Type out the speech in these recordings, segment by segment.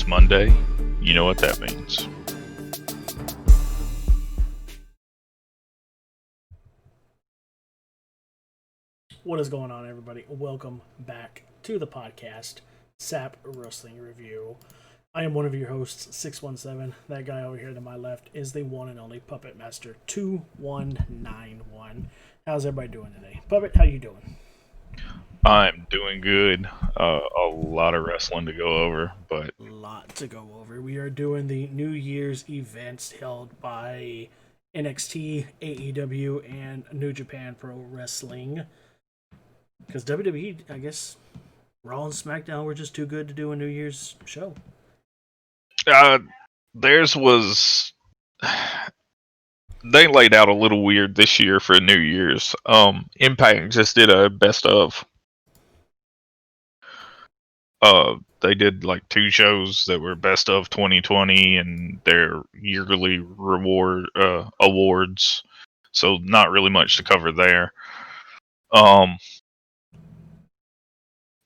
Monday. You know what that means. What is going on, everybody? Welcome back to the podcast, SAP Wrestling Review. I am one of your hosts, 617. That guy over here to my left is the one and only Puppet Master 2191. How's everybody doing today? Puppet, how you doing? I'm doing good. A lot of wrestling to go over, but A lot to go over. We are doing the New Year's events held by NXT, AEW, and New Japan Pro Wrestling. Because WWE, I guess, Raw and SmackDown were just too good to do a New Year's show. theirs was. They laid out a little weird this year for New Year's. Impact just did a best of. They did like 2 shows that were best of 2020 and their yearly reward awards. So not really much to cover there.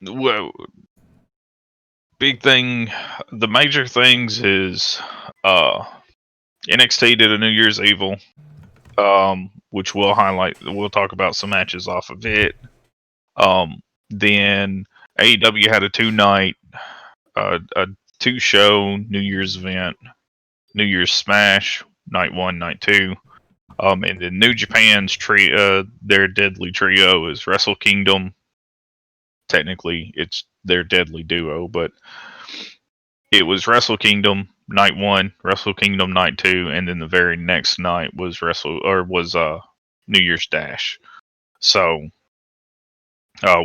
Well, big thing, the major things is NXT did a New Year's Evil, which we'll highlight. We'll talk about some matches off of it. Then AEW had a 2-night, a 2-show New Year's event, New Year's Smash, night 1, night 2. And then New Japan's their deadly trio is Wrestle Kingdom. Technically, it's their deadly duo, but it was Wrestle Kingdom night 1, Wrestle Kingdom night 2, and then the very next night was New Year's Dash. So,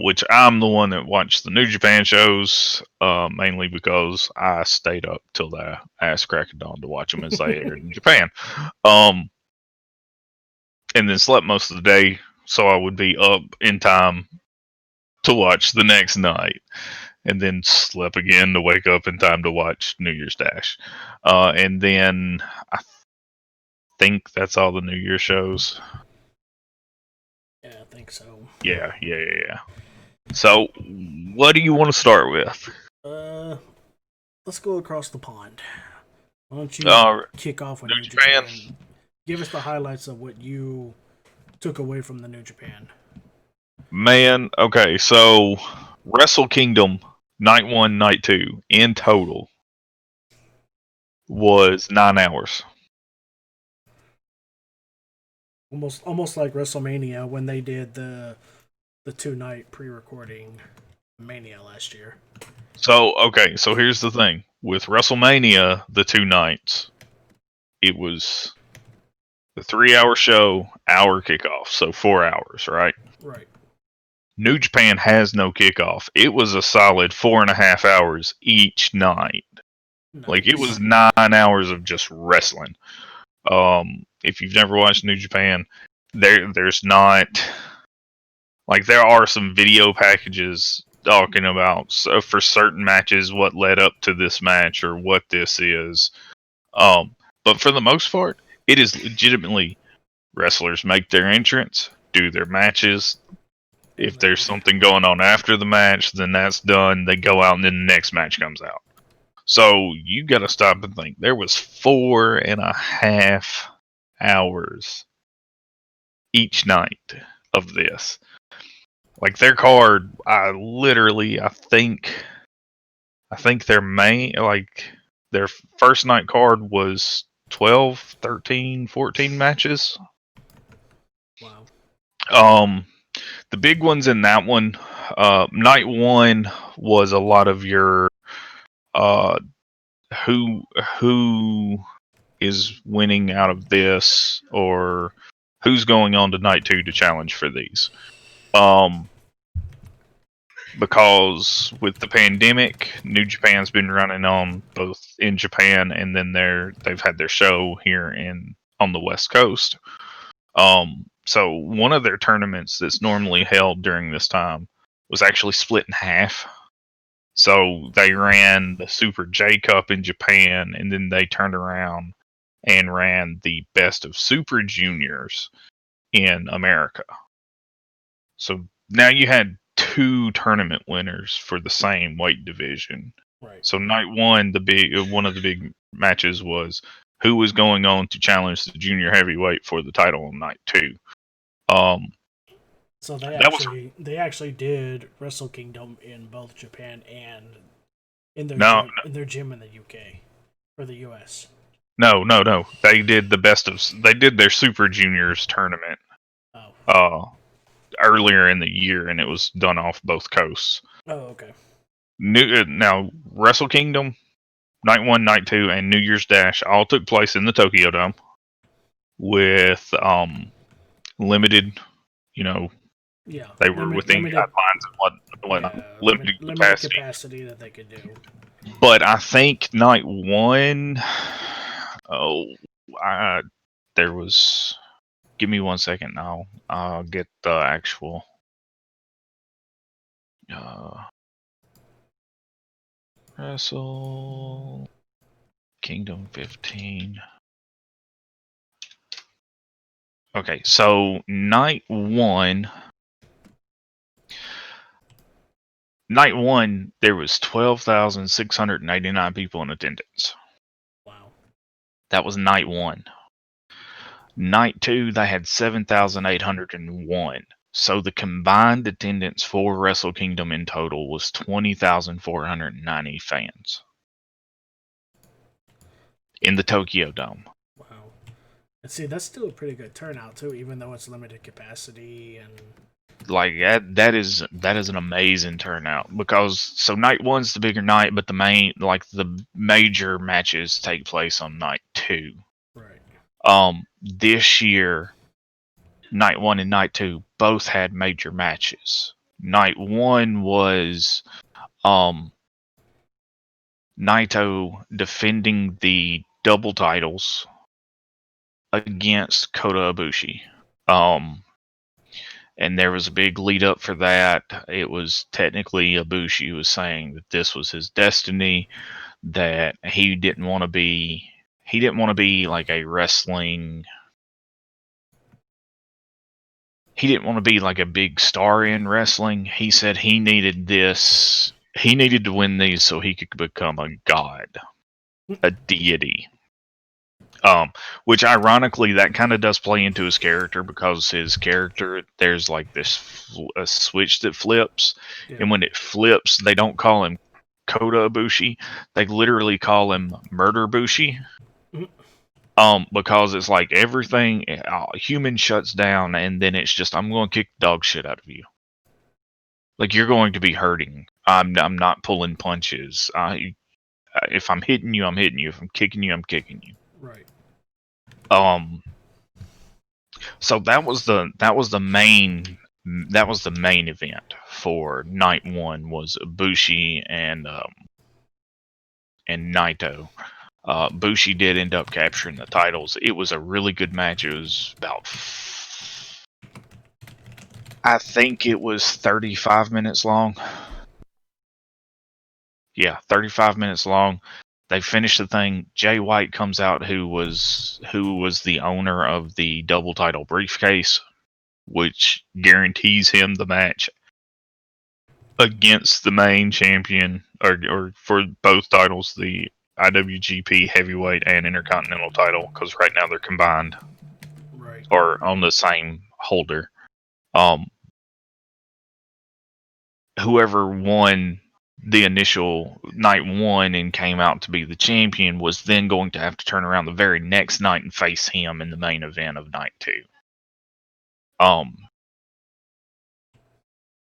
which I'm the one that watched the New Japan shows, mainly because I stayed up till the ass crack of dawn to watch them as they aired in Japan. And then slept most of the day, so I would be up in time to watch the next night, and then slept again to wake up in time to watch New Year's Dash. And then I think that's all the New Year shows. Yeah, I think so. Yeah. So, what do you want to start with? Let's go across the pond. Why don't you kick off with New New Japan? Give us the highlights of what you took away from the New Japan. Man, okay, so Wrestle Kingdom night 1, night 2 in total was 9 hours. Almost like WrestleMania when they did the 2-night pre-recording Mania last year. So here's the thing. With WrestleMania, the 2 nights, it was the 3-hour show, hour kickoff, so 4 hours, right? Right. New Japan has no kickoff. It was a solid 4.5 hours each night. Nice. Like, it was 9 hours of just wrestling. If you've never watched New Japan, there's not, like, there are some video packages talking about for certain matches what led up to this match or what this is. But for the most part, it is legitimately wrestlers make their entrance, do their matches. If there's something going on after the match, then that's done. They go out and then the next match comes out. So you got to stop and think. There was 4.5 hours each night of this. Like, their card, I think their first night card was 12, 13, 14 matches. Wow. The big ones in that one, night 1 was a lot of your who is winning out of this, or who's going on to night 2 to challenge for these. Because with the pandemic, New Japan's been running on both in Japan, and then they've had their show here on the West Coast. So one of their tournaments that's normally held during this time was actually split in half. So they ran the Super J Cup in Japan, and then they turned around and ran the Best of Super Juniors in America. So now you had 2 tournament winners for the same weight division Right. So night one, one of the big matches was who was going on to challenge the junior heavyweight for the title on night two. So That was they actually did Wrestle Kingdom in both Japan and in their no, gym in the UK or the US. no. They did they did their Super Juniors tournament Oh. earlier in the year, and it was done off both coasts. Oh, okay. Now Wrestle Kingdom, night one, night two, and New Year's Dash all took place in the Tokyo Dome with limited, Yeah. they were within guidelines and whatnot, limited capacity that they could do. But I think night one, there was. Give me 1 second now. I'll get the actual. Wrestle Kingdom 15. Okay, so night one, there was 12,689 people in attendance. Wow. That was night one. Night two, they had 7,801. So the combined attendance for Wrestle Kingdom in total was 20,490 fans in the Tokyo Dome. Wow. And see, that's still a pretty good turnout too, even though it's limited capacity and like that is an amazing turnout, because so night one's the bigger night, but the major matches take place on night two. Right. This year, night one and night two both had major matches. Night one was Naito defending the double titles against Kota Ibushi. And there was a big lead up for that. It was technically Ibushi was saying that this was his destiny, that he didn't want to be like a wrestling. He didn't want to be like a big star in wrestling. He said he needed this. He needed to win these so he could become a god, a deity. Which ironically, that kind of does play into his character, because his character, there's like a switch that flips, and when it flips, they don't call him Kota Ibushi, they literally call him Murder Bushi. Because it's like everything, human shuts down, and then it's just, I'm going to kick dog shit out of you. Like, you're going to be hurting. I'm not pulling punches. If I'm hitting you, I'm hitting you. If I'm kicking you, I'm kicking you. Right. So that was the main event for night one, was Bushi and Naito. Bushi did end up capturing the titles. It was a really good match. It was about, I think it was 35 minutes long. Yeah, 35 minutes long. They finished the thing. Jay White comes out, who was the owner of the double title briefcase, which guarantees him the match against the main champion, or for both titles, the IWGP Heavyweight and Intercontinental title, because right now they're combined, right, or on the same holder. Whoever won the initial night one and came out to be the champion was then going to have to turn around the very next night and face him in the main event of night two.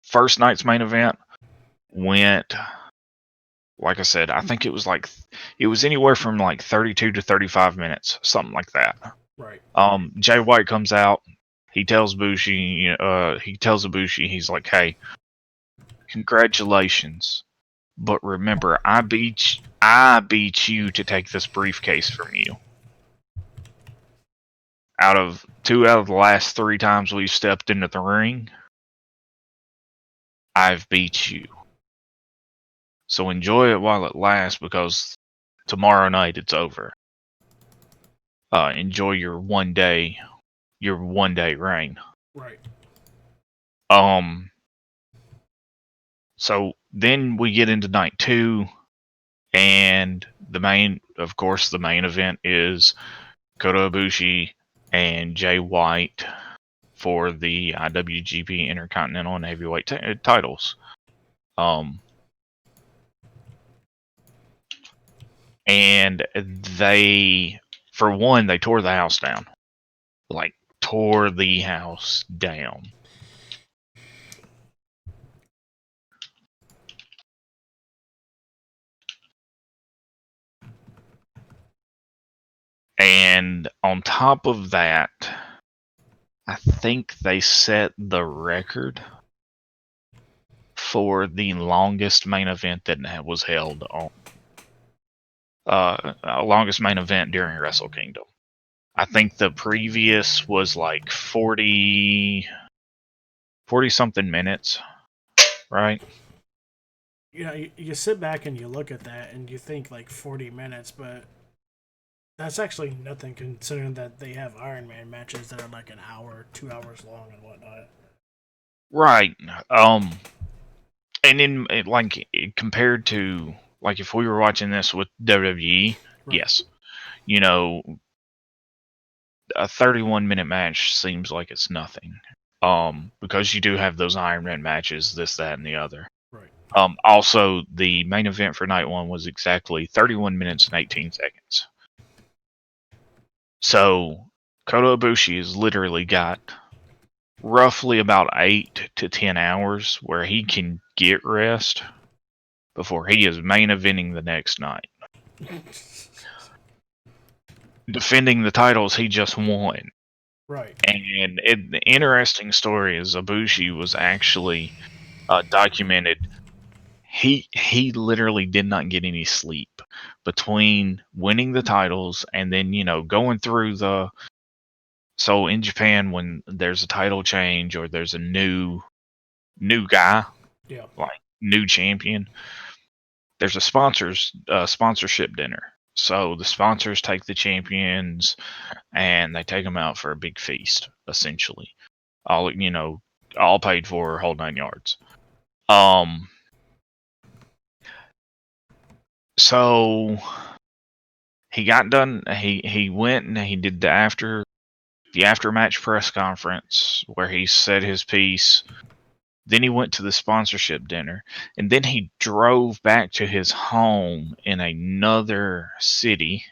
First night's main event went, like I said, I think it was anywhere from like 32 to 35 minutes, something like that. Right. Jay White comes out. He tells Ibushi, he's like, "Hey, congratulations. But remember, I beat you to take this briefcase from you. Out of the last 3 times we've stepped into the ring, I've beat you. So enjoy it while it lasts, because tomorrow night it's over. Enjoy your one day reign." Right. So then we get into night two. And the main event is Kota Ibushi and Jay White for the IWGP Intercontinental and Heavyweight titles. And they tore the house down. Like, tore the house down. And on top of that, I think they set the record for the longest main event that was held on longest main event during Wrestle Kingdom. I think the previous was like 40 something minutes, right? You know, you sit back and you look at that and you think like 40 minutes, but that's actually nothing considering that they have Iron Man matches that are like an hour, 2 hours long and whatnot. Right. And in like compared to like if we were watching this with WWE, Right. yes, you know, a 31-minute match seems like it's nothing. Because you do have those Iron Man matches, this, that, and the other. Right. Also, the main event for night one was exactly 31 minutes and 18 seconds. So, Kota Ibushi has literally got roughly about 8 to 10 hours where he can get rest before he is main eventing the next night. Defending the titles he just won. Right. And the interesting story is Ibushi was actually documented. He literally did not get any sleep between winning the titles and then, going through so in Japan when there's a title change or there's a new guy, Yeah. like new champion, there's a sponsorship dinner. So the sponsors take the champions and they take them out for a big feast, essentially. All paid for, whole 9 yards. So he got done. He went and he did the after match press conference where he said his piece. Then he went to the sponsorship dinner, and then he drove back to his home in another city.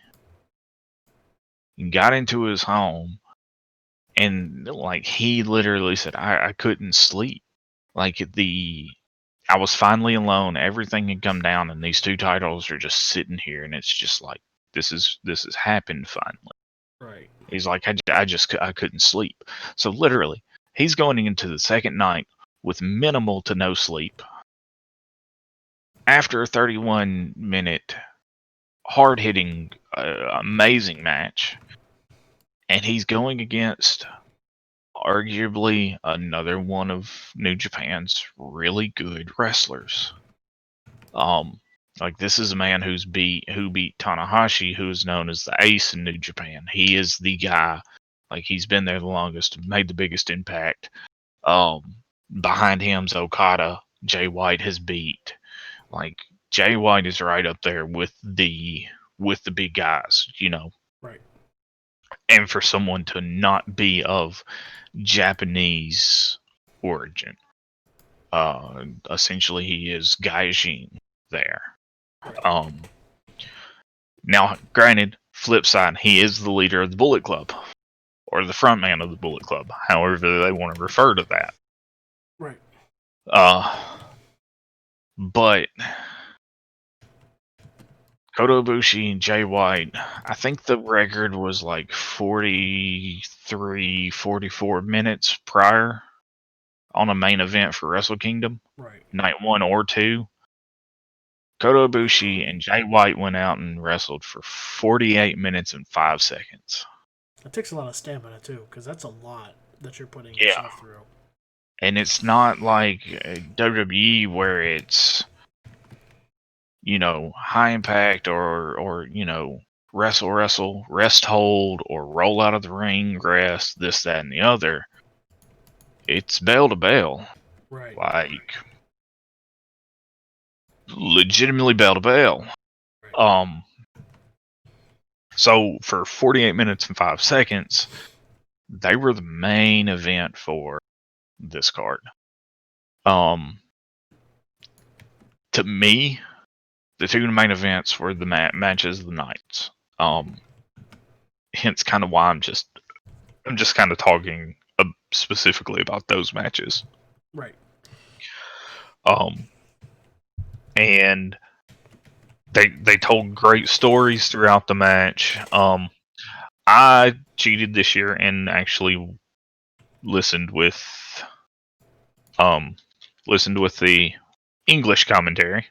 Got into his home, and like he literally said, I couldn't sleep. Like I was finally alone. Everything had come down, and these 2 titles are just sitting here, and it's just like this has happened finally. Right. He's like, I couldn't sleep. So literally, he's going into the second night with minimal to no sleep. After a 31-minute, hard-hitting, amazing match, and he's going against arguably another one of New Japan's really good wrestlers. Like this is a man who beat Tanahashi, who is known as the Ace in New Japan. He is the guy. Like he's been there the longest, made the biggest impact. Behind him's Okada. Jay White has beat. Like Jay White is right up there with the big guys, Right. And for someone to not be of Japanese origin, essentially he is Gaijin there. Now, granted, flip side, he is the leader of the Bullet Club, or the front man of the Bullet Club, however they want to refer to that. Right. But Kota Ibushi and Jay White, I think the record was like 43, 44 minutes prior on a main event for Wrestle Kingdom. Right. Night 1 or 2. Kota Ibushi and Jay White went out and wrestled for 48 minutes and 5 seconds. It takes a lot of stamina too, because that's a lot that you're putting yourself through. And it's not like WWE where it's, high impact or wrestle, rest hold, or roll out of the ring, rest, this, that, and the other. It's bell to bell. Right. Like, legitimately bell to bell. So for 48 minutes and 5 seconds, they were the main event for this card. To me, the two main events were the matches of the nights. Hence, kind of why I'm just kind of talking specifically about those matches. Right. And they told great stories throughout the match. I cheated this year and actually listened with the English commentary.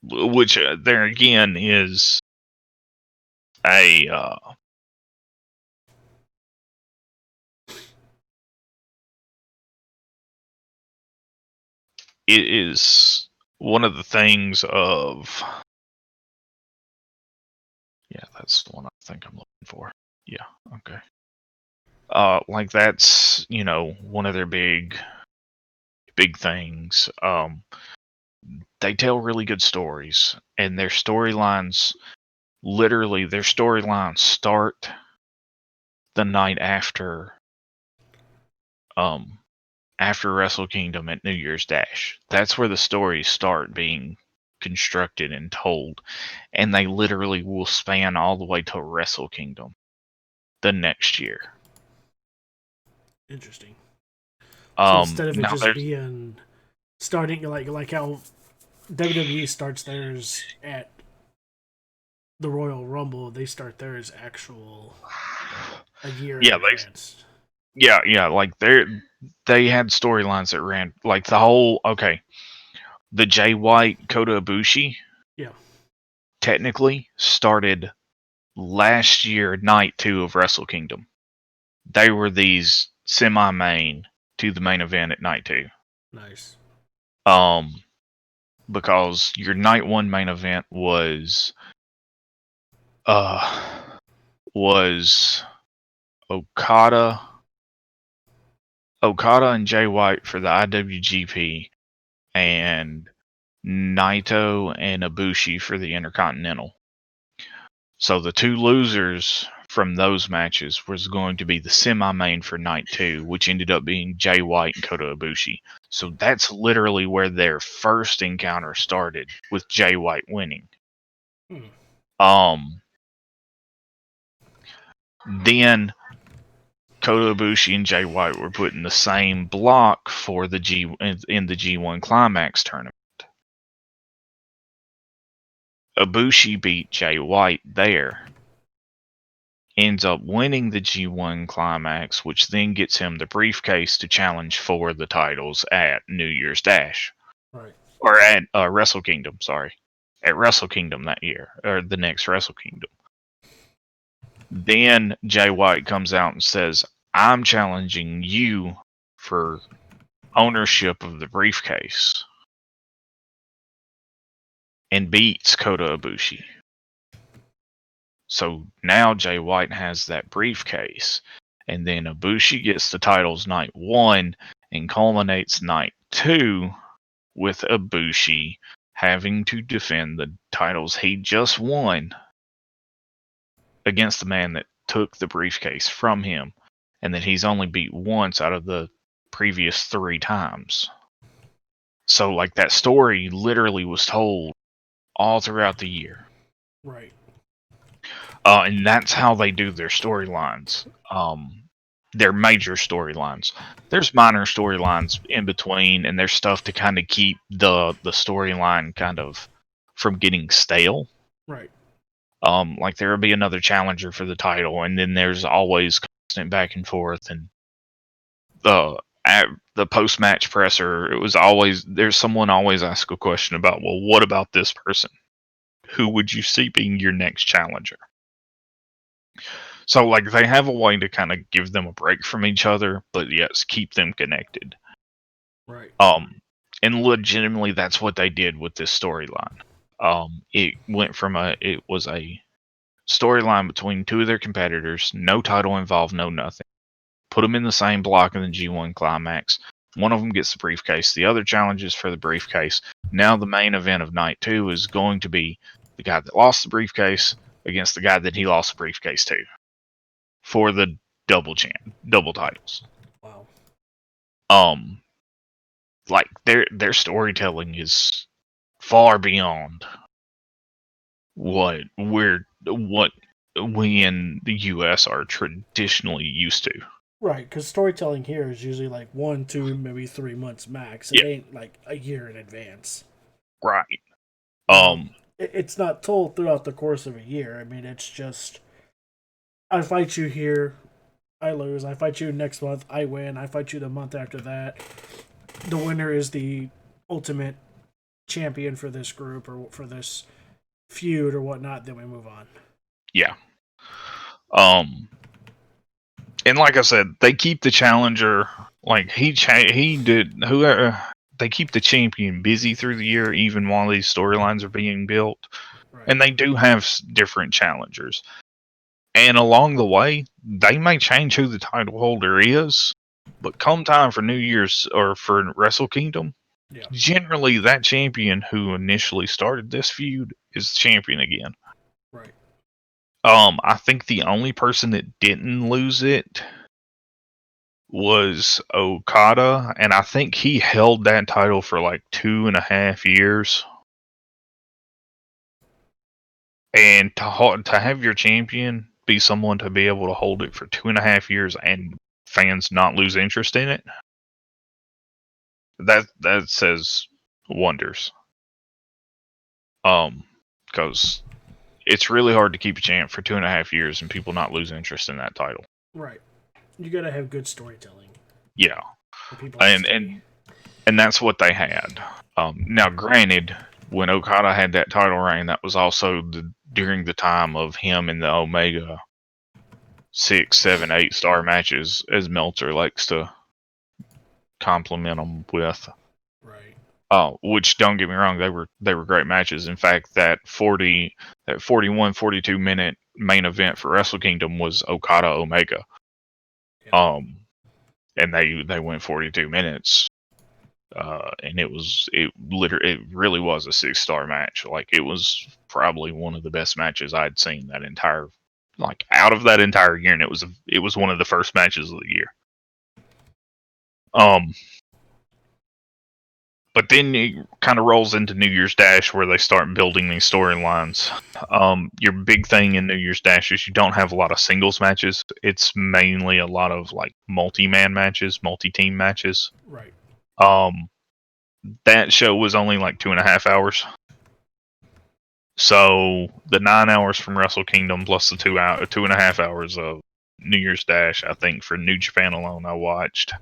Which there again is a it is one of the things of that's the one I think I'm looking for. Yeah, okay. Like that's one of their big things. They tell really good stories, and their storylines start the night after Wrestle Kingdom at New Year's Dash. That's where the stories start being constructed and told, and they literally will span all the way to Wrestle Kingdom the next year. Interesting. So instead of it just there's being starting like how WWE starts theirs at the Royal Rumble, they start theirs actual a year in advance. Like they had storylines that ran like the Jay White Kota Ibushi. Yeah. Technically started last year, night 2 of Wrestle Kingdom. They were these semi-main to the main event at night 2. Nice. Because your night 1 main event was Okada and Jay White for the IWGP, and Naito and Ibushi for the Intercontinental. So the two losers from those matches was going to be the semi-main for night 2, which ended up being Jay White and Kota Ibushi. So that's literally where their first encounter started, with Jay White winning. Then Kota Ibushi and Jay White were put in the same block for the in the G1 Climax tournament. Ibushi beat Jay White there, ends up winning the G1 Climax, which then gets him the briefcase to challenge for the titles at New Year's Dash. Right. Or at Wrestle Kingdom, sorry. At Wrestle Kingdom that year, or the next Wrestle Kingdom. Then Jay White comes out and says, I'm challenging you for ownership of the briefcase. And beats Kota Ibushi. So now Jay White has that briefcase. And then Ibushi gets the titles night 1 and culminates night 2 with Ibushi having to defend the titles he just won against the man that took the briefcase from him, and that he's only beat once out of the previous 3 times. So like that story literally was told all throughout the year. Right. And that's how they do their storylines. Their major storylines. There's minor storylines in between, and there's stuff to kind of keep the storyline kind of from getting stale. Right. Like there will be another challenger for the title, and then there's always constant back and forth, and the post-match presser, it was always, there's someone always ask a question about, well, what about this person? Who would you see being your next challenger? So, like, they have a way to kind of give them a break from each other, but yes, keep them connected. Right. And legitimately, that's what they did with this storyline. It went from it was a storyline between 2 of their competitors, no title involved, no nothing. Put them in the same block in the G1 Climax. One of them gets the briefcase. The other challenges for the briefcase. Now the main event of night 2 is going to be the guy that lost the briefcase against the guy that he lost the briefcase to for the double titles. Wow. Like their storytelling is far beyond what we in the US are traditionally used to. Right, because storytelling here is usually like 1, 2, maybe 3 months max. It ain't like a year in advance. Right. It's not told throughout the course of a year. I mean, it's just I fight you here, I lose. I fight you next month, I win. I fight you the month after that. The winner is the ultimate champion for this group or for this feud or whatnot. Then we move on. Yeah. And like I said, they keep the challenger like he did whoever they keep the champion busy through the year, even while these storylines are being built. Right. And they do have different challengers. And along the way, they may change who the title holder is, but come time for New Year's or for Wrestle Kingdom, generally that champion who initially started this feud is champion again. Right. I think the only person that didn't lose it was Okada, and I think he held that title for like 2.5 years. And to have your champion be someone to be able to hold it for 2.5 years and fans not lose interest in it, that says wonders. Because it's really hard to keep a champ for 2.5 years and people not lose interest in that title. Right. You gotta have good storytelling. Yeah. And that's what they had. Now, granted, when Okada had that title reign, that was also during the time of him in the Omega 6, 7, 8 star matches, as Meltzer likes to compliment them with. Right. Which, don't get me wrong, they were great matches. In fact, that 41, 42 minute main event for Wrestle Kingdom was Okada Omega. Yeah. And they went 42 minutes. And it really was a 6-star match. Like, it was probably one of the best matches I'd seen that entire, like, out of that entire year, and it was one of the first matches of the year. But then it kind of rolls into New Year's Dash, where they start building these storylines. Your big thing in New Year's Dash is you don't have a lot of singles matches. It's mainly a lot of like multi-man matches, multi-team matches. Right. That show was only like 2.5 hours. So the 9 hours from Wrestle Kingdom plus the 2.5 hours of New Year's Dash, I think for New Japan alone, I watched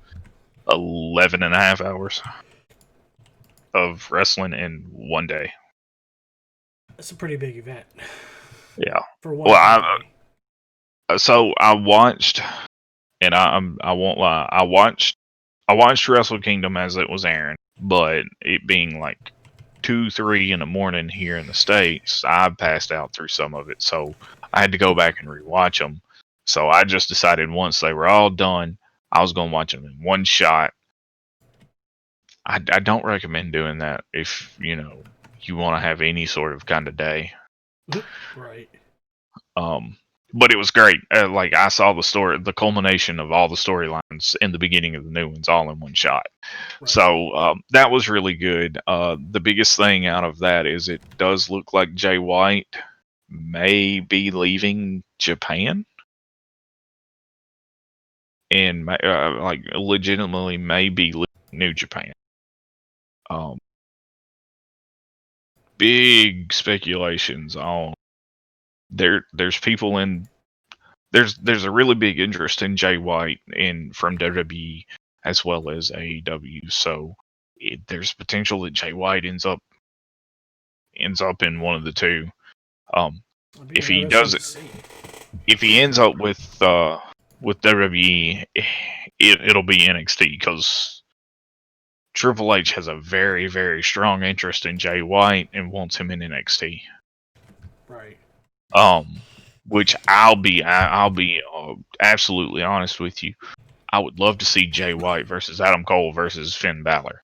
11.5 hours of wrestling in one day. That's a pretty big event. Yeah. For one. So I watched, and I won't lie, I watched Wrestle Kingdom as it was airing, but it being like 2, 3 in the morning here in the States, I passed out through some of it, so I had to go back and rewatch them. So I just decided once they were all done, I was going to watch them in one shot. I don't recommend doing that if, you want to have any sort of kind of day. Right. But it was great. Like, I saw the culmination of all the storylines in the beginning of the new ones all in one shot. Right. So that was really good. The biggest thing out of that is it does look like Jay White may be leaving Japan. And like legitimately may be leaving New Japan. Big speculations on there's people in there's a really big interest in Jay White from WWE as well as AEW, so there's potential that Jay White ends up in one of the two. If he does it, if he ends up with WWE, it'll be NXT, because Triple H has a very, very strong interest in Jay White and wants him in NXT. Right. Which I'll be absolutely honest with you. I would love to see Jay White versus Adam Cole versus Finn Balor.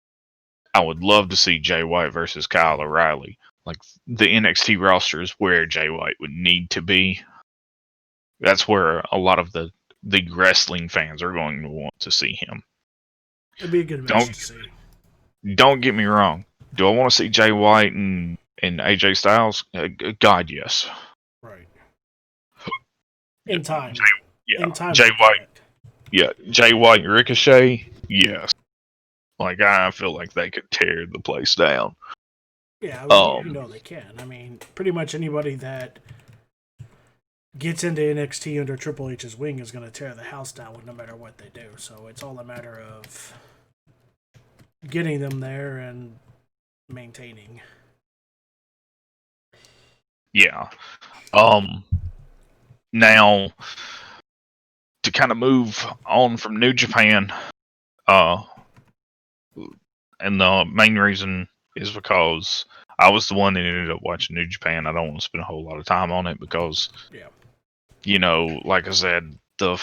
I would love to see Jay White versus Kyle O'Reilly. Like, the NXT roster is where Jay White would need to be. That's where a lot of the wrestling fans are going to want to see him. It'd be a good match to see. Don't get me wrong. Do I want to see Jay White and AJ Styles? God, yes. Right. In time. Yeah. In time. Jay White. Yeah. Jay White and Ricochet. Yes. Like, I feel like they could tear the place down. Yeah, you know they can. I mean, pretty much anybody that gets into NXT under Triple H's wing is going to tear the house down no matter what they do. So it's all a matter of getting them there and maintaining. Yeah. Now, to kind of move on from New Japan, and the main reason is because I was the one that ended up watching New Japan. I don't want to spend a whole lot of time on it because, you know, like I said, the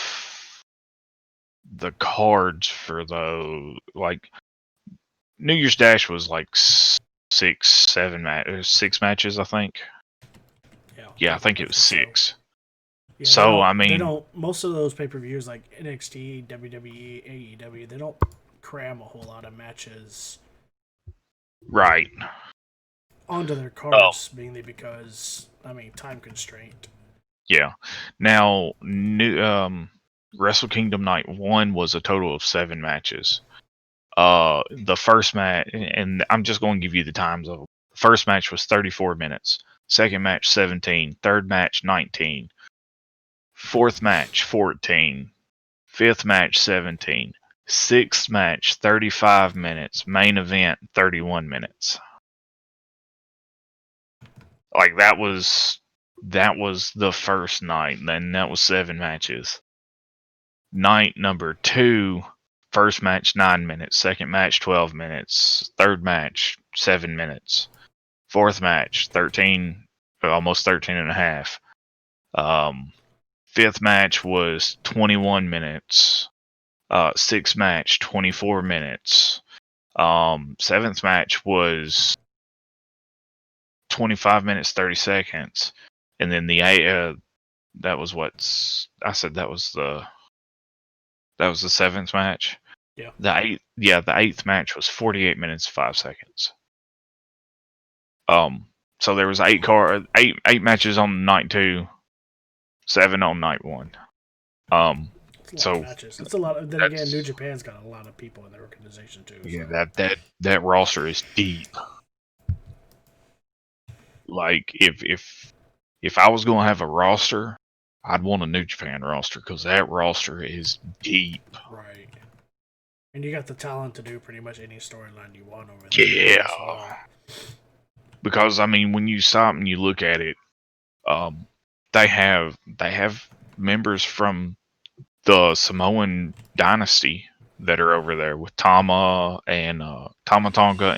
cards for the, like, New Year's Dash was like 6 matches, I think. Yeah, I think it was 6. Yeah, so I mean, most of those pay-per-views like NXT, WWE, AEW, they don't cram a whole lot of matches, right, onto their cards, mainly because time constraint. Yeah. Now, Wrestle Kingdom Night 1 was a total of 7 matches. The first match, and I'm just going to give you the times of them. The first match was 34 minutes. Second match, 17. Third match, 19. Fourth match, 14. Fifth match, 17. Sixth match, 35 minutes. Main event, 31 minutes. Like, that was the first night. Then that was 7 matches. Night number 2, first match 9 minutes, second match 12 minutes, third match 7 minutes, fourth match 13, almost 13 and a half. Fifth match was 21 minutes. Sixth match 24 minutes. Seventh match was 25 minutes 30 seconds, and then that was what I said. That was the 7th match. Yeah. The 8th match was 48 minutes 5 seconds. So there was 8 matches on night 2, 7 on night 1. That's a lot of matches. That's a lot. Then again, New Japan's got a lot of people in their organization too. Yeah, so. that roster is deep. Like, if I was gonna have a roster, I'd want a New Japan roster because that roster is deep. Right. And you got the talent to do pretty much any storyline you want over there. Yeah. Well. Because when you stop and you look at it, they have members from the Samoan dynasty that are over there with Tama Tonga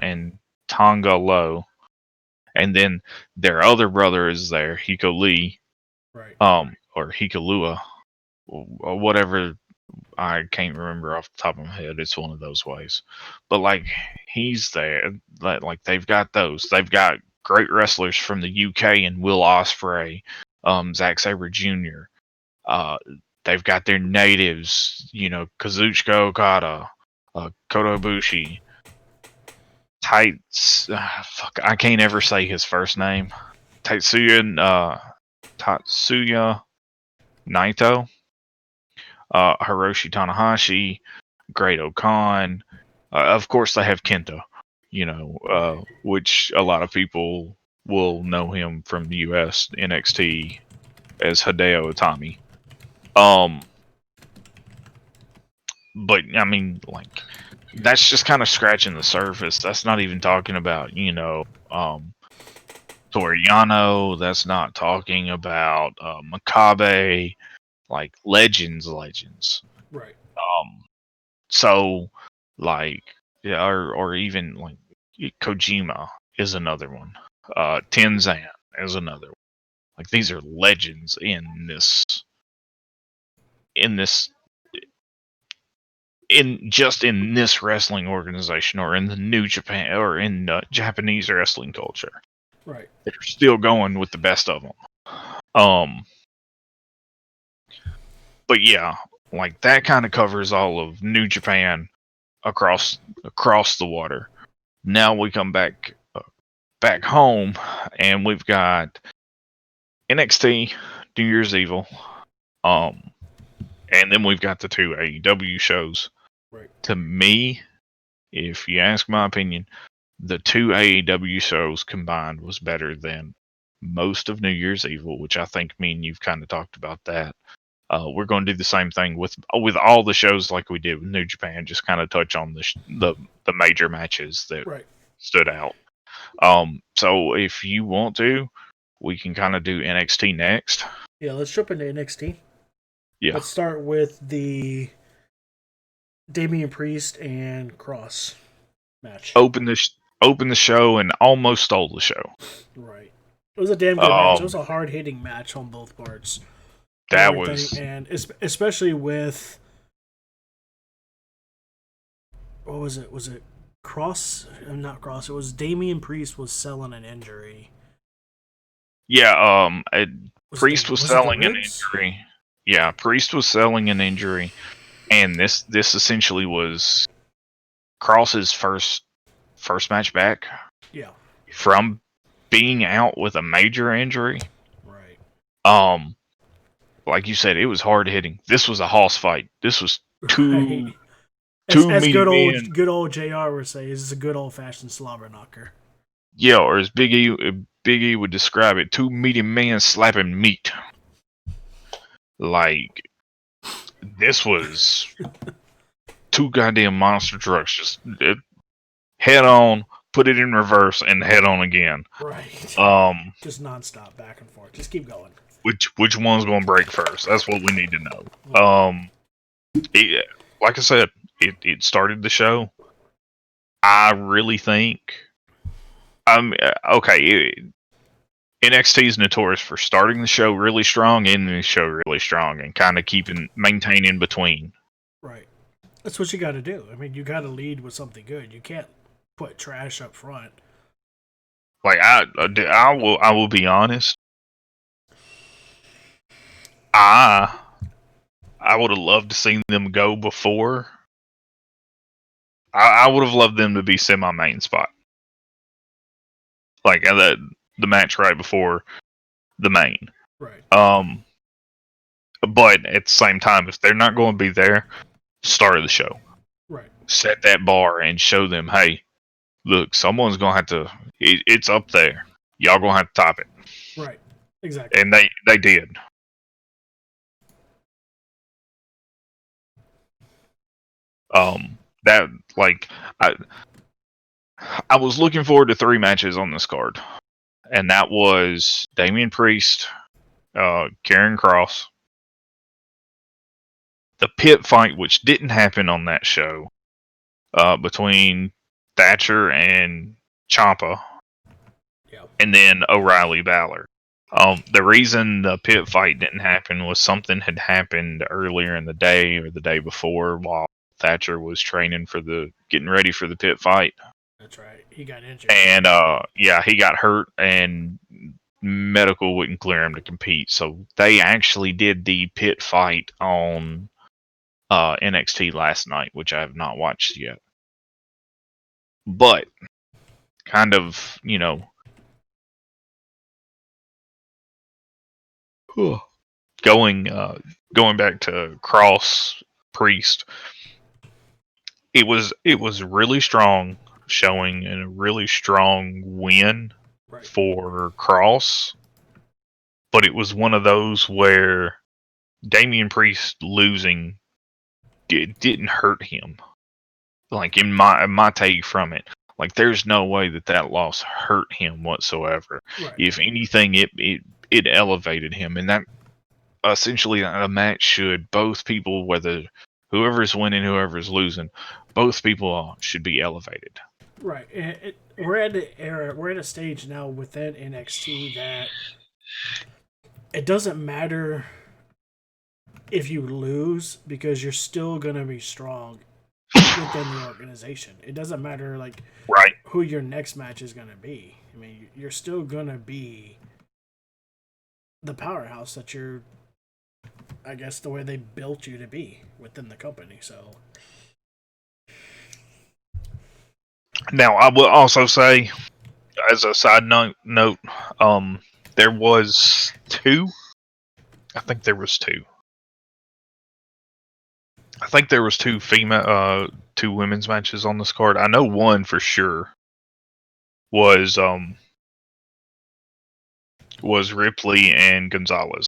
and Tonga Low, and then their other brother is there, Hiko Lee, right? Or Hikalua, or whatever. I can't remember off the top of my head. It's one of those ways, but like, he's there. Like, they've got those. They've got great wrestlers from the UK and Will Ospreay, Zack Sabre Jr. They've got their natives, Kazuchika Okada, Kota Ibushi, I can't ever say his first name. Tatsuya Naito, Hiroshi Tanahashi, Great Okan. Of course, they have Kenta, which a lot of people will know him from the US NXT as Hideo Itami. But that's just kind of scratching the surface. That's not even talking about, Toriano. That's not talking about Makabe, like legends. Right. So, like, yeah, or even like Kojima is another one. Tenzan is another one. Like, these are legends in this in this in this wrestling organization or in the New Japan or in Japanese wrestling culture. Right. They're still going with the best of them. But yeah, like that kind of covers all of New Japan across the water. Now we come back home, and we've got NXT, New Year's Evil, and then we've got the 2 AEW shows. Right. To me, if you ask my opinion, the 2 AEW shows combined was better than most of New Year's Evil, which I think me and you've kind of talked about that. We're going to do the same thing with all the shows like we did with New Japan. Just kind of touch on the major matches that stood out. So if you want to, we can kind of do NXT next. Yeah, let's jump into NXT. Yeah. Let's start with the Damian Priest and Cross match. Open the show and almost stole the show. Right. It was a damn good match. It was a hard-hitting match on both parts. That was... And especially with... What was it? Was it Cross? Not Cross. It was Damian Priest was selling an injury. Yeah, Priest was selling an injury. Yeah, Priest was selling an injury. And this essentially was Cross's first match back. Yeah. From being out with a major injury. Right. Like you said, it was hard hitting. This was a hoss fight. This was two as men. Good old JR would say, this is a good old fashioned slobber knocker. Yeah, or as Big E would describe it, 2 meaty men slapping meat. Like, this was 2 goddamn monster trucks just head on, put it in reverse, and head on again. Right. Just nonstop, back and forth. Just keep going. Which one's going to break first? That's what we need to know. Like I said, it started the show. I really think... okay, NXT is notorious for starting the show really strong, ending the show really strong, and kind of maintaining between. Right. That's what you got to do. I mean, you got to lead with something good. You can't put trash up front. Like I will be honest. I would have loved to see them go before. I would have loved them to be semi-main spot. Like the match right before the main. Right. But at the same time, if they're not going to be there, start of the show. Right. Set that bar and show them, hey, look, someone's going to have to... It's up there. Y'all going to have to top it. Right. Exactly. And they did. That, like... I was looking forward to 3 matches on this card. And that was Damian Priest, Karrion Kross, the pit fight, which didn't happen on that show, between Thatcher and Ciampa, and then O'Reilly Balor. The reason the pit fight didn't happen was something had happened earlier in the day or the day before while Thatcher was training getting ready for the pit fight. That's right. He got injured. And he got hurt, and medical wouldn't clear him to compete. So they actually did the pit fight on NXT last night, which I have not watched yet. But kind of, going back to Cross Priest, it was really strong showing and a really strong win for Cross, but it was one of those where Damian Priest losing didn't hurt him. Like in my take from it, like there's no way that loss hurt him whatsoever. Right. If anything, it elevated him, and that essentially a match should both people, whether whoever's winning, whoever's losing, both people should be elevated. Right. We're at an era. We're at a stage now within NXT that it doesn't matter if you lose, because you're still gonna be strong within the organization. It doesn't matter like Right. who your next match is gonna be. I mean, you're still gonna be the powerhouse that you're, I guess, the way they built you to be within the company. So Now, I will also say, as a side note, there was two. I think there was two. I think there was two women's matches on this card. I know one for sure was Ripley and Gonzalez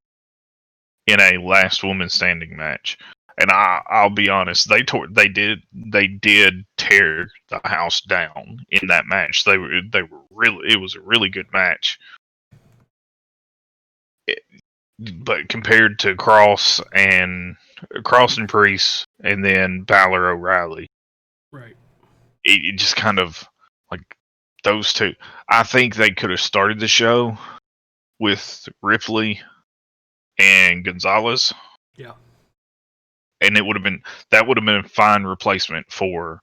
in a last woman standing match. And I'll be honest, they did tear the house down in that match. They were really, it was a really good match. But compared to Cross and Priest, and then Balor O'Reilly, right, it just kind of like those two. I think they could have started the show with Ripley and Gonzalez. yeah, And it would have been a fine replacement for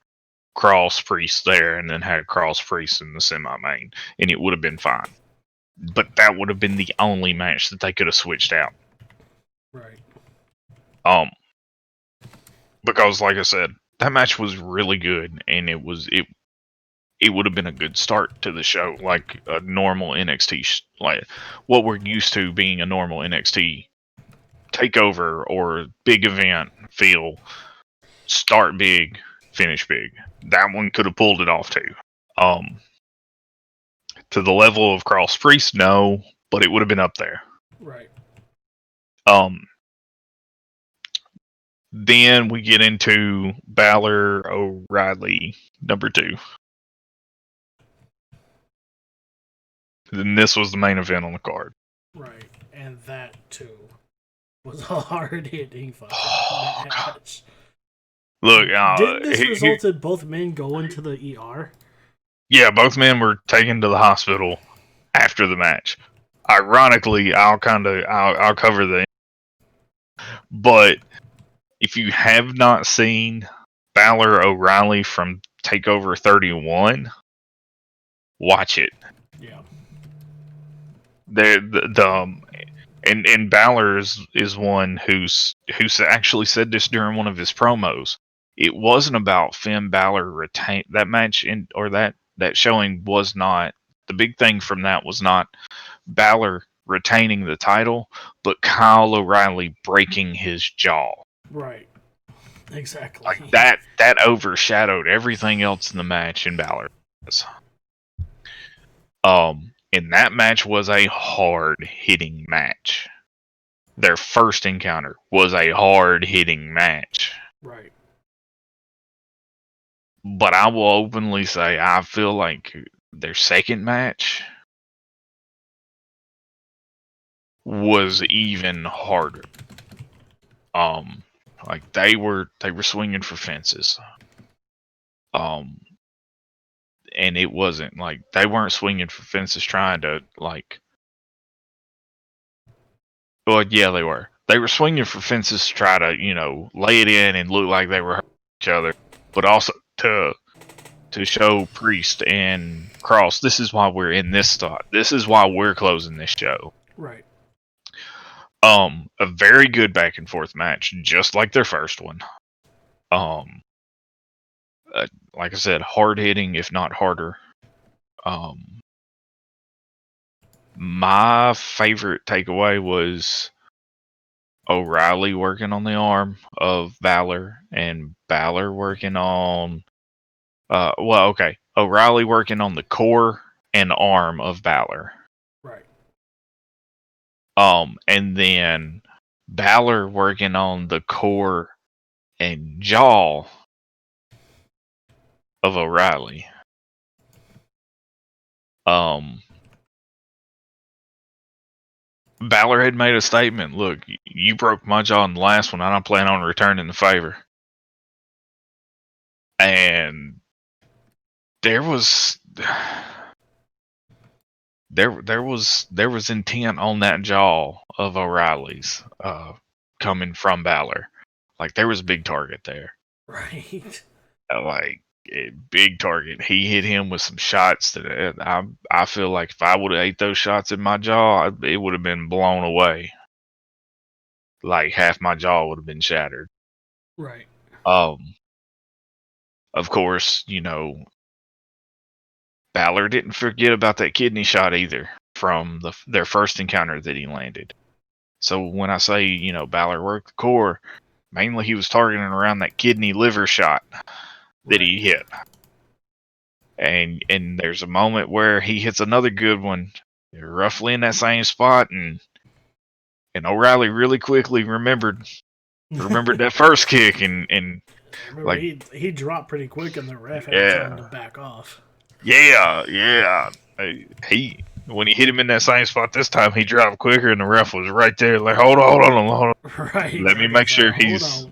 Cross Priest there, and then had Cross Priest in the semi main, and it would have been fine. But that would have been the only match that they could have switched out. right, Because like I said, that match was really good, and it would have been a good start to the show, like a normal NXT, like what we're used to being a normal NXT takeover or big event feel. Start big, finish big. That one could have pulled it off too. To the level of Cross Priest, no, but it would have been up there. right. Then we get into Balor O'Reilly number 2. Then this was the main event on the card. Right, and that too was a hard hitting fucking match. Look, didn't this result in both men going to the ER? Yeah, both men were taken to the hospital after the match. Ironically, I'll cover the. But if you have not seen Balor O'Reilly from Takeover 31, watch it. Yeah. And Balor is one who's actually said this during one of his promos. It wasn't about Finn Balor retain that match that showing was not the big thing from that was not Balor retaining the title, but Kyle O'Reilly breaking his jaw. Right. Exactly. Like that overshadowed everything else in the match in Balor. And that match was a hard-hitting match. Their first encounter was a hard-hitting match. Right. But I will openly say I feel like their second match was even harder. Like they were swinging for fences. And it wasn't like they weren't swinging for fences trying to like. Well, yeah, they were. They were swinging for fences to try to lay it in and look like they were hurting each other, but also to show Priest and Cross, this is why we're in this spot. This is why we're closing this show. Right. A very good back and forth match, just like their first one. Like I said, hard hitting, if not harder. My favorite takeaway was O'Reilly working on the arm of Balor, and Balor working on O'Reilly working on the core and arm of Balor. Right. And then Balor working on the core and jaw of O'Reilly. Balor had made a statement. Look, you broke my jaw in the last one. I don't plan on returning the favor. And there was intent on that jaw of O'Reilly's. coming from Balor. Like, there was a big target there. Right. Like, a big target. He hit him with some shots that I feel like if I would have ate those shots in my jaw, it would have been blown away. Like, half my jaw would have been shattered. Right. Of course, Balor didn't forget about that kidney shot either from their first encounter that he landed. So when I say, Balor worked the core, mainly he was targeting around that kidney liver shot that he hit. And there's a moment where he hits another good one, roughly in that same spot, and O'Reilly really quickly remembered that first kick, and remember, like he dropped pretty quick, and the ref had to tell him to back off. Yeah. When he hit him in that same spot this time, he dropped quicker, and the ref was right there. Like, hold on. Right. Let me make sure he's.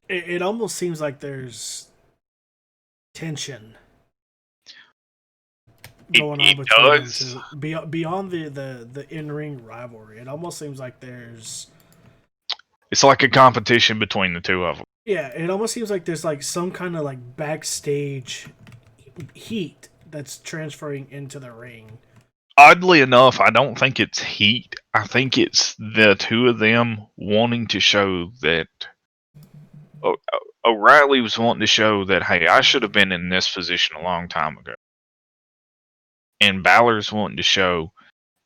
It almost seems like there's tension going on between them two. Beyond the in-ring rivalry. It almost seems like there's. It's like a competition between the two of them. Yeah, it almost seems like there's like some kind of like backstage heat that's transferring into the ring. Oddly enough, I don't think it's heat. I think it's the two of them wanting to show that O'Reilly was wanting to show that, hey, I should have been in this position a long time ago. And Balor's wanting to show,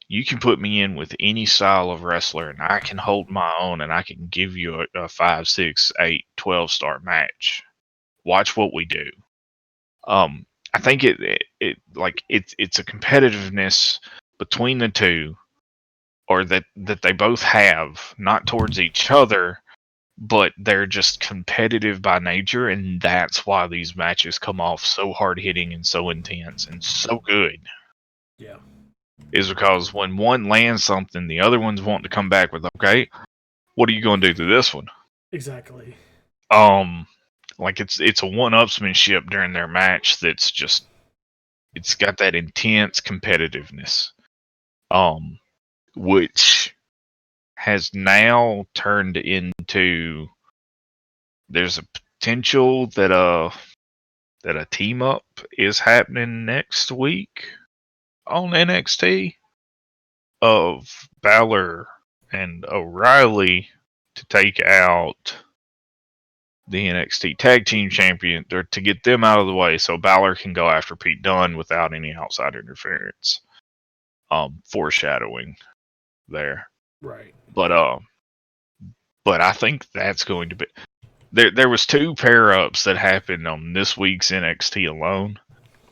you can put me in with any style of wrestler and I can hold my own and I can give you a 5, 6, 8, 12-star match. Watch what we do. I think it's a competitiveness between the two, or that they both have, not towards each other, but they're just competitive by nature, and that's why these matches come off so hard hitting and so intense and so good. Yeah. Is because when one lands something, the other one's wanting to come back with, okay, what are you going to do to this one? Exactly. Like it's a one-upsmanship during their match that's just, it's got that intense competitiveness, which has now turned into, there's a potential that a team up is happening next week on NXT of Balor and O'Reilly to take out the NXT Tag Team Champion, or to get them out of the way so Balor can go after Pete Dunne without any outside interference. Foreshadowing there. Right. But I think that's going to be, there was 2 pair-ups that happened on this week's NXT alone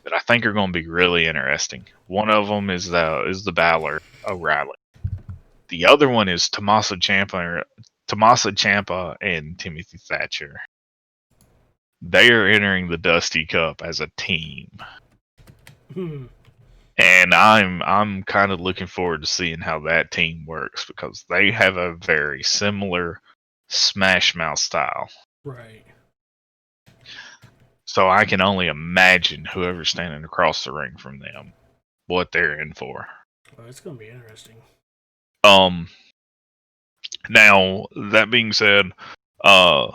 that I think are going to be really interesting. One of them is the Balor O'Reilly. The other one is Tommaso Ciampa and Timothy Thatcher. They are entering the Dusty Cup as a team. And I'm kind of looking forward to seeing how that team works, because they have a very similar Smash Mouth style. Right. So I can only imagine whoever's standing across the ring from them, what they're in for. Well, it's going to be interesting. Now, that being said, after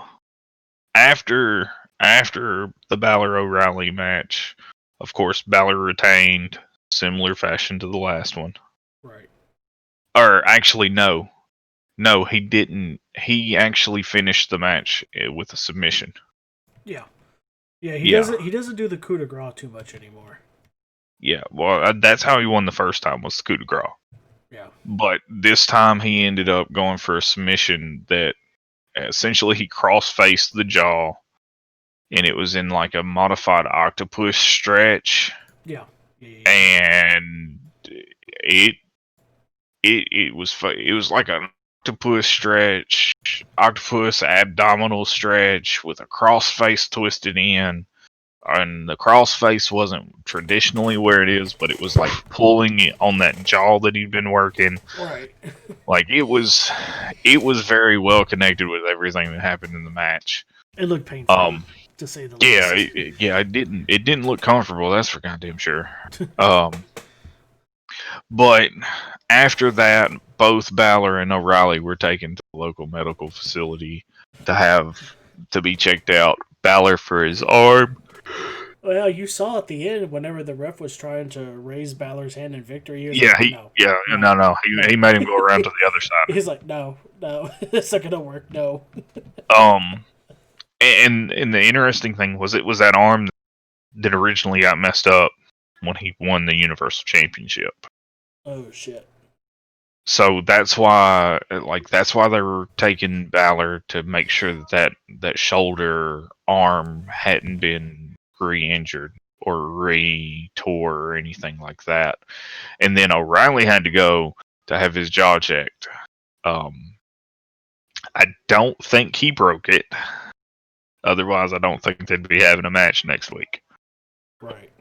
the Balor O'Reilly match, of course, Balor retained, similar fashion to the last one. Right. Or actually, no, he didn't. He actually finished the match with a submission. Yeah. Yeah, he doesn't do the coup de grace too much anymore. Yeah, well, that's how he won the first time, was the coup de grace. Yeah. But this time he ended up going for a submission that essentially he cross-faced the jaw, and it was in like a modified octopus stretch. Yeah. And it was like an octopus stretch, octopus abdominal stretch with a cross-face twisted in. And the crossface wasn't traditionally where it is, but it was like pulling on that jaw that he'd been working. Right. Like it was very well connected with everything that happened in the match. It looked painful, to say the least. It didn't look comfortable. That's for goddamn sure. But after that, both Balor and O'Reilly were taken to the local medical facility to be checked out. Balor for his arm. Well, you saw at the end whenever the ref was trying to raise Balor's hand in victory, he was Yeah, like, "No, no. no." He made him go around to the other He's like, "No, no, it's not gonna work. No." side. And the interesting thing was it was that arm that originally got messed up when he won the Universal Championship. Oh shit. So that's why they were taking Balor to make sure that shoulder arm hadn't been re-injured or re-tore or anything like that. And then O'Reilly had to go to have his jaw checked. I don't think he broke it. Otherwise, I don't think they'd be having a match next week. Right.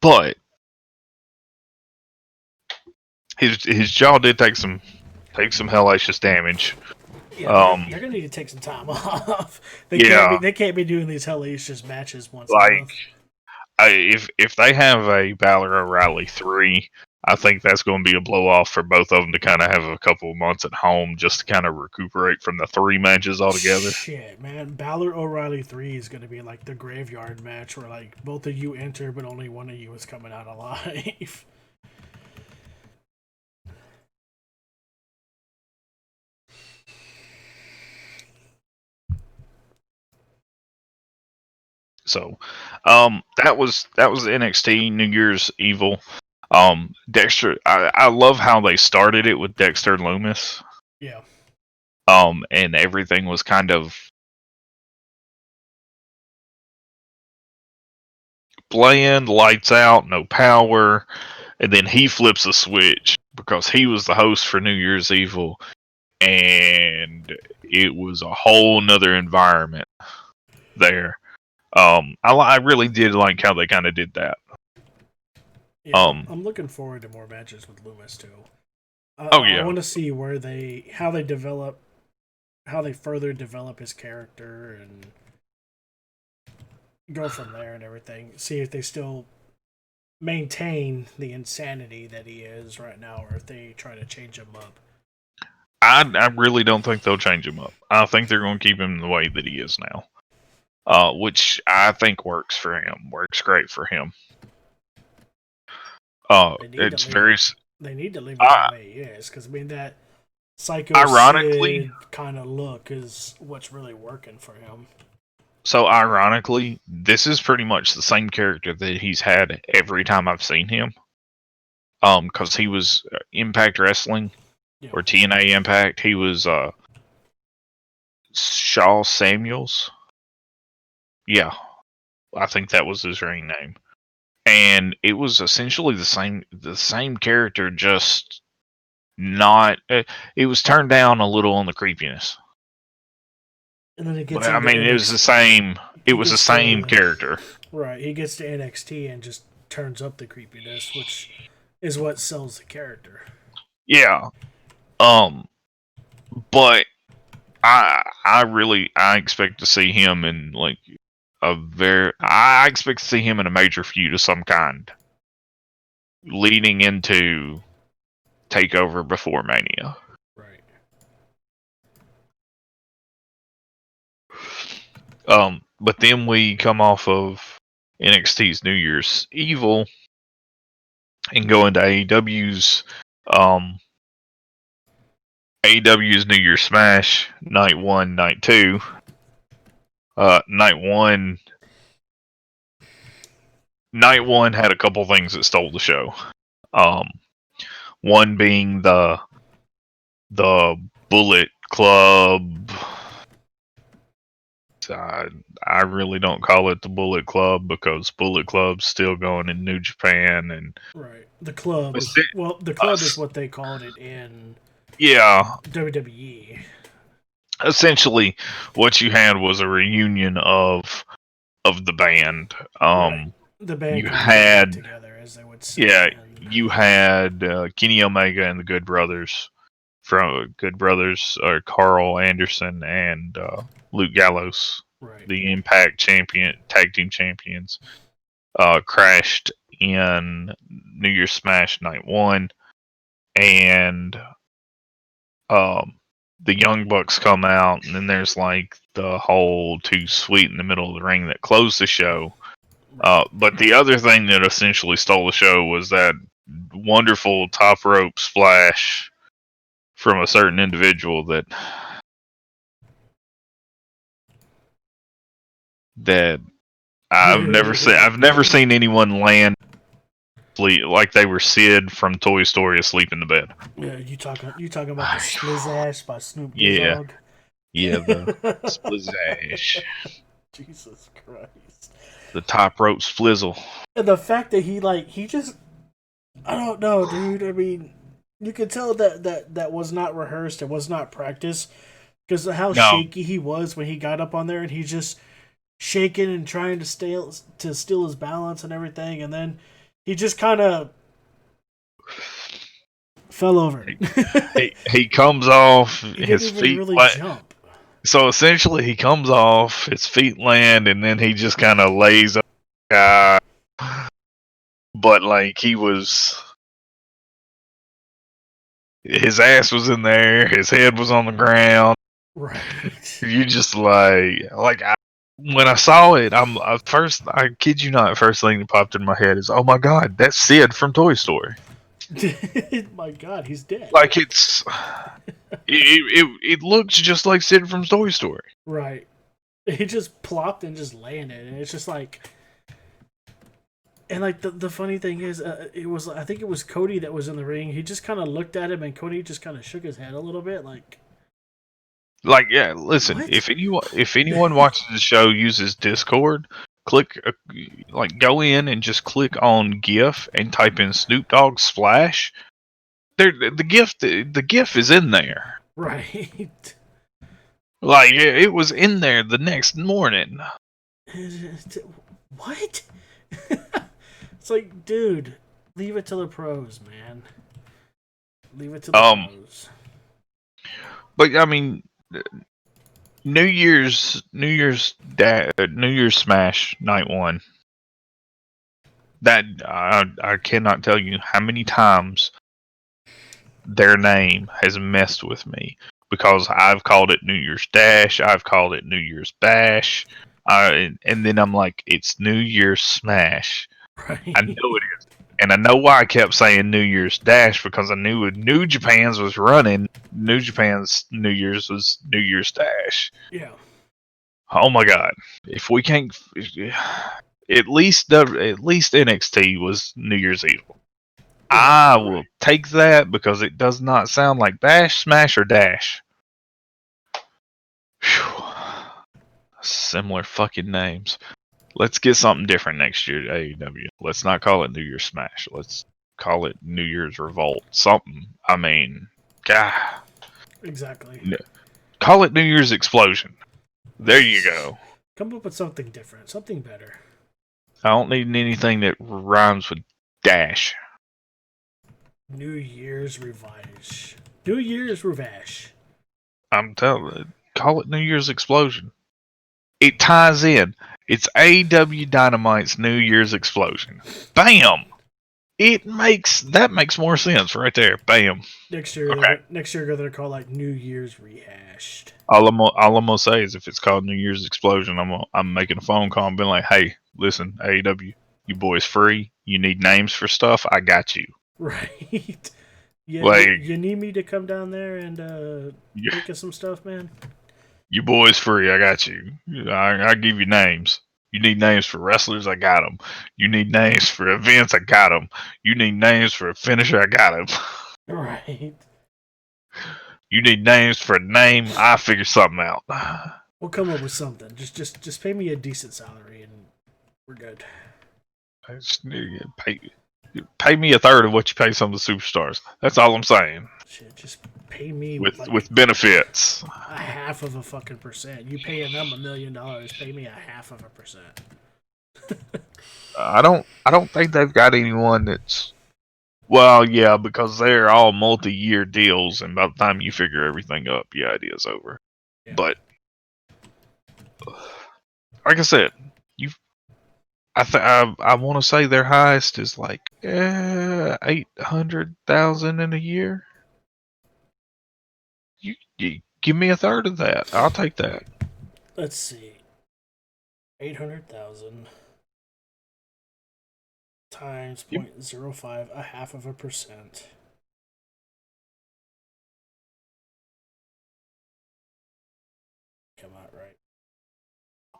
But his jaw did take some hellacious damage. Yeah, they're gonna need to take some time off. They can't be doing these hellacious matches once a month. If they have a Balor O'Reilly 3, I think that's going to be a blow off for both of them to kind of have a couple of months at home just to kind of recuperate from the 3 matches altogether. Shit, man, Balor O'Reilly 3 is going to be like the graveyard match where like both of you enter, but only one of you is coming out alive. So, that was NXT New Year's Evil. Dexter, I love how they started it with Dexter Lumis. Yeah. And everything was kind of bland, lights out, no power, and then he flips a switch because he was the host for New Year's Evil, and it was a whole nother environment there. I really did like how they kind of did that. Yeah, I'm looking forward to more matches with Lumis too. I want to see how they further develop his character and go from there and everything. See if they still maintain the insanity that he is right now, or if they try to change him up. I really don't think they'll change him up. I think they're going to keep him the way that he is now, which I think works for him. Works great for him. It's very. They need to leave him the way he is, because I mean that Psycho ironically kind of look is what's really working for him. So ironically, this is pretty much the same character that he's had every time I've seen him. Because he was Impact Wrestling or TNA Impact. He was Shaw Samuels. Yeah, I think that was his ring name. And it was essentially the same character, just not. It was turned down a little on the creepiness. And then it gets. But, I mean, it was the same. It was the same character. Right. He gets to NXT and just turns up the creepiness, which is what sells the character. Yeah. But I expect to see him in like I expect to see him in a major feud of some kind, leading into Takeover before Mania. Right. But then we come off of NXT's New Year's Evil and go into AEW's New Year's Smash, Night 1, Night 2. Night 1 had a couple things that stole the show. One being the Bullet Club. I really don't call it the Bullet Club because Bullet Club's still going in New Japan and right. The club is what they called it in WWE. Essentially, what you had was a reunion of the band. Right. The band you had together, as they would say. Yeah, you had Kenny Omega and the Good Brothers Carl Anderson and Luke Gallows, right. the Impact tag team champions, crashed in New Year's Smash Night 1. and the Young Bucks come out, and then there's like the whole Too Sweet in the middle of the ring that closed the show. But the other thing that essentially stole the show was that wonderful top rope splash from a certain individual that I've never seen anyone land like they were Sid from Toy Story asleep in the bed. Yeah, you talking about the Splizash by Snoop Yeah. Dogg? Yeah, the Splizash. Jesus Christ. The top rope splizzle. And the fact that he just, I don't know, dude. I mean, you could tell that was not rehearsed. It was not practiced. Because of how shaky he was when he got up on there, and he's just shaking and trying to steal his balance and everything, and then he just kind of fell over. he comes off, he his didn't even feet really jump. So essentially, he comes off, his feet land, and then he just kind of lays up. But like his ass was in there, his head was on the ground. Right. You just when I saw it, I kid you not, first thing that popped in my head is, oh my god, that's Sid from Toy Story. My god, he's dead. Like it looks just like Sid from Toy Story. Right. He just plopped and just landed, and it's just like, and like the funny thing is, I think it was Cody that was in the ring. He just kind of looked at him, and Cody just kind of shook his head a little bit, like yeah. Listen, what? if anyone watches the show uses Discord, go in and just click on GIF and type in Snoop Dogg splash. The GIF is in there. Right. Like it was in there the next morning. What? It's like, dude, leave it to the pros, man. Leave it to the pros. But I mean, New Year's Smash Night 1. That I cannot tell you how many times their name has messed with me, because I've called it New Year's Dash, I've called it New Year's Bash, and then I'm like, it's New Year's Smash. Right. I know it is, and I know why I kept saying New Year's Dash, because I knew when New Japan's was running, New Japan's New Year's was New Year's Dash. Yeah. Oh my god! If we can't, at least NXT was New Year's Evil. I will take that, because it does not sound like Bash, Smash, or Dash. Whew. Similar fucking names. Let's get something different next year to AEW. Let's not call it New Year's Smash. Let's call it New Year's Revolt. Something. I mean, God. Exactly. Call it New Year's Explosion. There you go. Come up with something different, something better. I don't need anything that rhymes with Dash. New Year's Revenge. New Year's Revenge. I'm telling you, call it New Year's Explosion. It ties in. It's AEW Dynamite's New Year's Explosion. Bam! That makes more sense right there. Bam. Next year, okay. Next year, they're gonna call like New Year's Rehashed. All I'm gonna say is, if it's called New Year's Explosion, I'm making a phone call and being like, hey, listen, AEW, you boys free? You need names for stuff? I got you. Right. Yeah. Like, you need me to come down there and think of some stuff, man? You boys free? I got you. I give you names. You need names for wrestlers? I got them. You need names for events? I got them. You need names for a finisher? I got them. Right. You need names for a name? I figure something out. We'll come up with something. Just pay me a decent salary and we're good. Pay me a third of what you pay some of the superstars. That's all I'm saying. Shit, just pay me with benefits. A half of a fucking percent. You paying them $1 million? Pay me a half of a percent. I don't think they've got anyone that's. Well, yeah, because they're all multi-year deals, and by the time you figure everything up, the idea's over. Yeah. But like I said, I want to say their highest is like 800,000 in a year. You give me a third of that. I'll take that. Let's see. 800,000 times 0.05, a half of a percent. Come out right.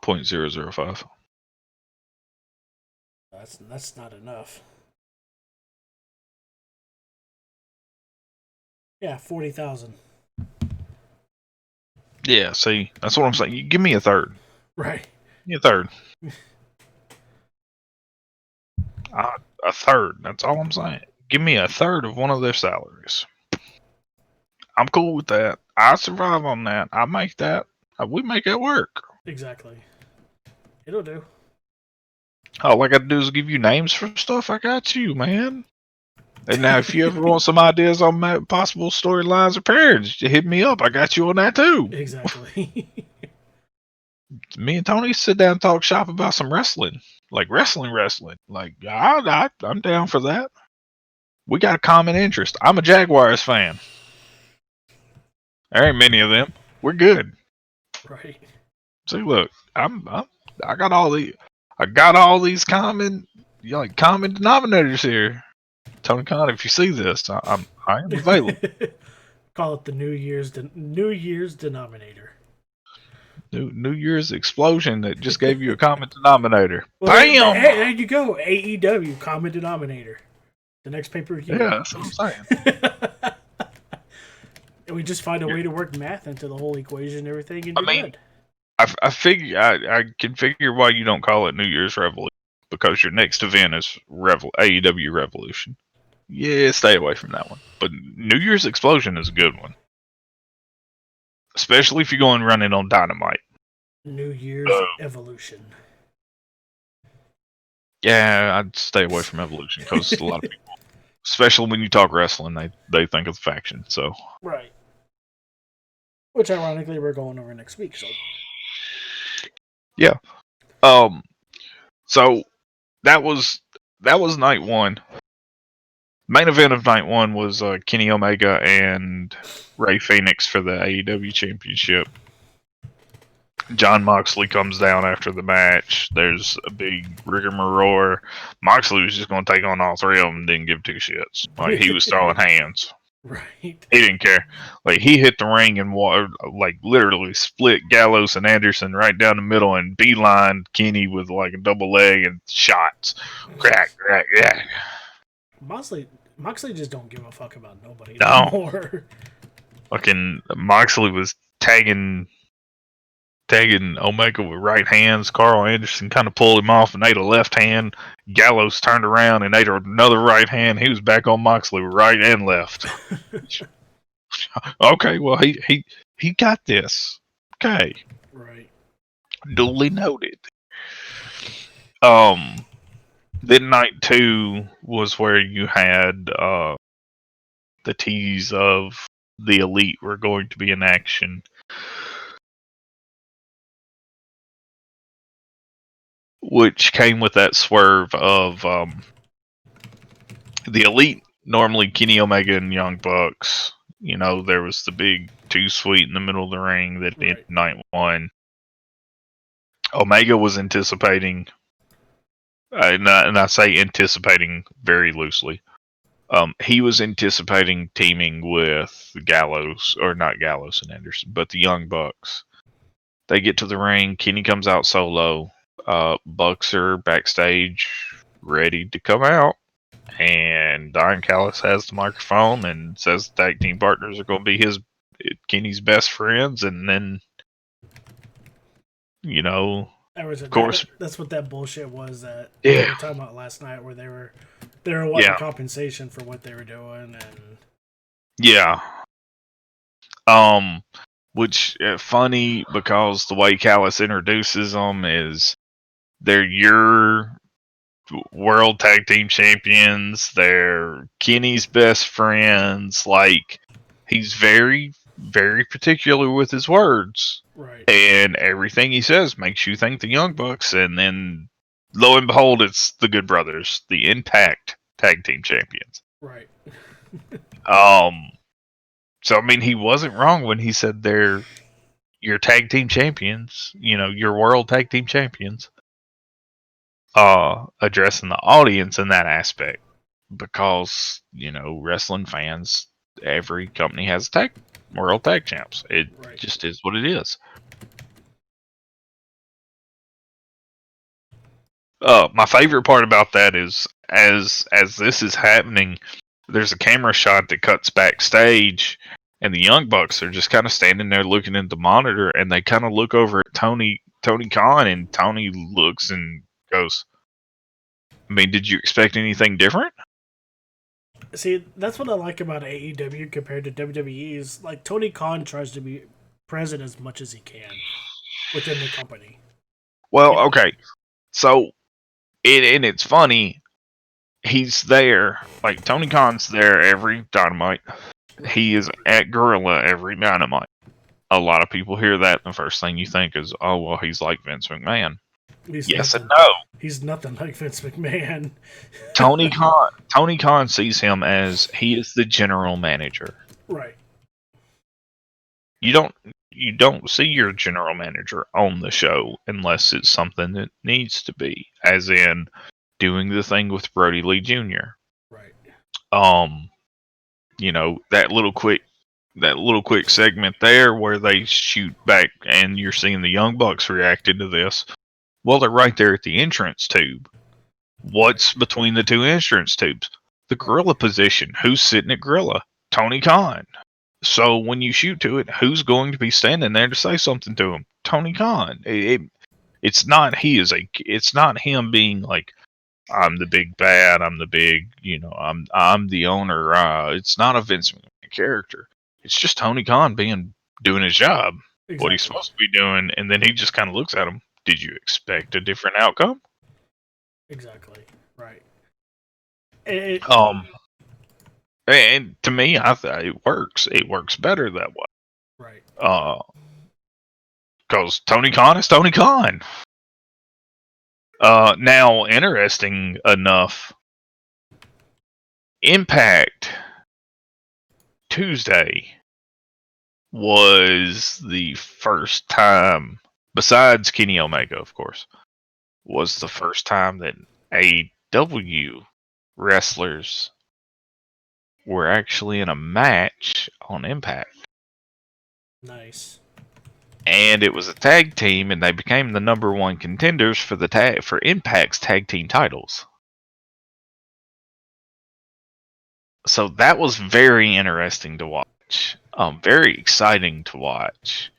0.005. That's not enough. Yeah, 40,000. Yeah, see, that's what I'm saying. You give me a third. Right. Give me a third. A third. That's all I'm saying. Give me a third of one of their salaries. I'm cool with that. I survive on that. I make that. We make that work. Exactly. It'll do. All I got to do is give you names for stuff. I got you, man. And now, if you ever want some ideas on possible storylines or pairs, hit me up. I got you on that too. Exactly. Me and Tony sit down and talk shop about some wrestling, like wrestling. Like I'm down for that. We got a common interest. I'm a Jaguars fan. There ain't many of them. We're good. Right. See, look, I got all these common denominators here. Tony Khan, if you see this, I am available. Call it the New Year's denominator. New Year's explosion that just gave you a common denominator. Well, Bam! Hey, there you go. AEW common denominator. The next pay-per-view. Yeah, that's what I'm saying. And we just find a way to work math into the whole equation and everything, and you're good. I figure I can figure why you don't call it New Year's Revolution, because your next event is AEW Revolution. Yeah, stay away from that one. But New Year's Explosion is a good one, especially if you're going running on Dynamite. New Year's Evolution. Yeah, I'd stay away from Evolution because a lot of people, especially when you talk wrestling, they think of the faction. So right. Which, ironically, we're going over next week. So yeah. So that was night one. Main event of night one was Kenny Omega and Rey Fenix for the AEW Championship. Jon Moxley comes down after the match. There's a big rigmarole. Moxley was just going to take on all three of them and didn't give two shits. Like, he was throwing hands. Right. He didn't care. Like, he hit the ring and literally split Gallows and Anderson right down the middle and beeline Kenny with like a double leg and shots. Crack, crack, yeah. Moxley just don't give a fuck about nobody anymore. Fucking Moxley was tagging Omega with right hands. Carl Anderson kind of pulled him off and ate a left hand. Gallows turned around and ate another right hand. He was back on Moxley right and left. Okay, well he got this. Okay. Right. Duly noted. Then night two was where you had the tease of the Elite were going to be in action. Which came with that swerve of the Elite, normally Kenny Omega and Young Bucks. You know, there was the big two sweet in the middle of the ring that ended night one. Omega was anticipating, and I say anticipating very loosely. He was anticipating teaming with Gallows, or not Gallows and Anderson, but the Young Bucks. They get to the ring. Kenny comes out solo. Bucks are backstage, ready to come out, and Don Callis has the microphone and says the tag team partners are going to be Kenny's best friends, and then, you know, of course, that's what that bullshit was that we were talking about last night, where they were wanting compensation for what they were doing, and which funny because the way Callis introduces them is they're your world tag team champions. They're Kenny's best friends. Like, he's very, very particular with his words. Right. And everything he says makes you think the Young Bucks. And then lo and behold, it's the Good Brothers, the Impact Tag Team Champions. Right. So I mean, he wasn't wrong when he said they're your tag team champions. You know, your world tag team champions. Addressing the audience in that aspect, because wrestling fans, every company has world tag champs. It just is what it is. My favorite part about that is as this is happening, there's a camera shot that cuts backstage, and the Young Bucks are just kind of standing there looking at the monitor, and they kind of look over at Tony Khan, and Tony looks and goes, I mean, did you expect anything different? See, that's what I like about AEW compared to WWE is like Tony Khan tries to be present as much as he can within the company. Well, okay. So, and it's funny, he's there, like Tony Khan's there every Dynamite. He is at Gorilla every Dynamite. A lot of people hear that, and the first thing you think is, oh, well, he's like Vince McMahon. Yes and no. He's nothing like Vince McMahon. Tony Khan sees him as he is the general manager. Right. You don't see your general manager on the show unless it's something that needs to be, as in doing the thing with Brody Lee Jr. Right. That little quick segment there where they shoot back and you're seeing the Young Bucks reacting to this. Well, they're right there at the entrance tube. What's between the two entrance tubes? The Gorilla position. Who's sitting at Gorilla? Tony Khan. So when you shoot to it, who's going to be standing there to say something to him? Tony Khan. It's not it's not him being like, I'm the big bad, I'm the big, I'm the owner. It's not a Vince McMahon character. It's just Tony Khan doing his job, what he's supposed to be doing, and then he just kind of looks at him. Did you expect a different outcome? Exactly. Right. And to me, I think it works. It works better that way. Right. Because Tony Khan is Tony Khan. Now, interesting enough, Impact Tuesday was the first time, besides Kenny Omega, of course, was the first time that AEW wrestlers were actually in a match on Impact. Nice. And it was a tag team, and they became the number one contenders for Impact's tag team titles. So that was very interesting to watch. Very exciting to watch.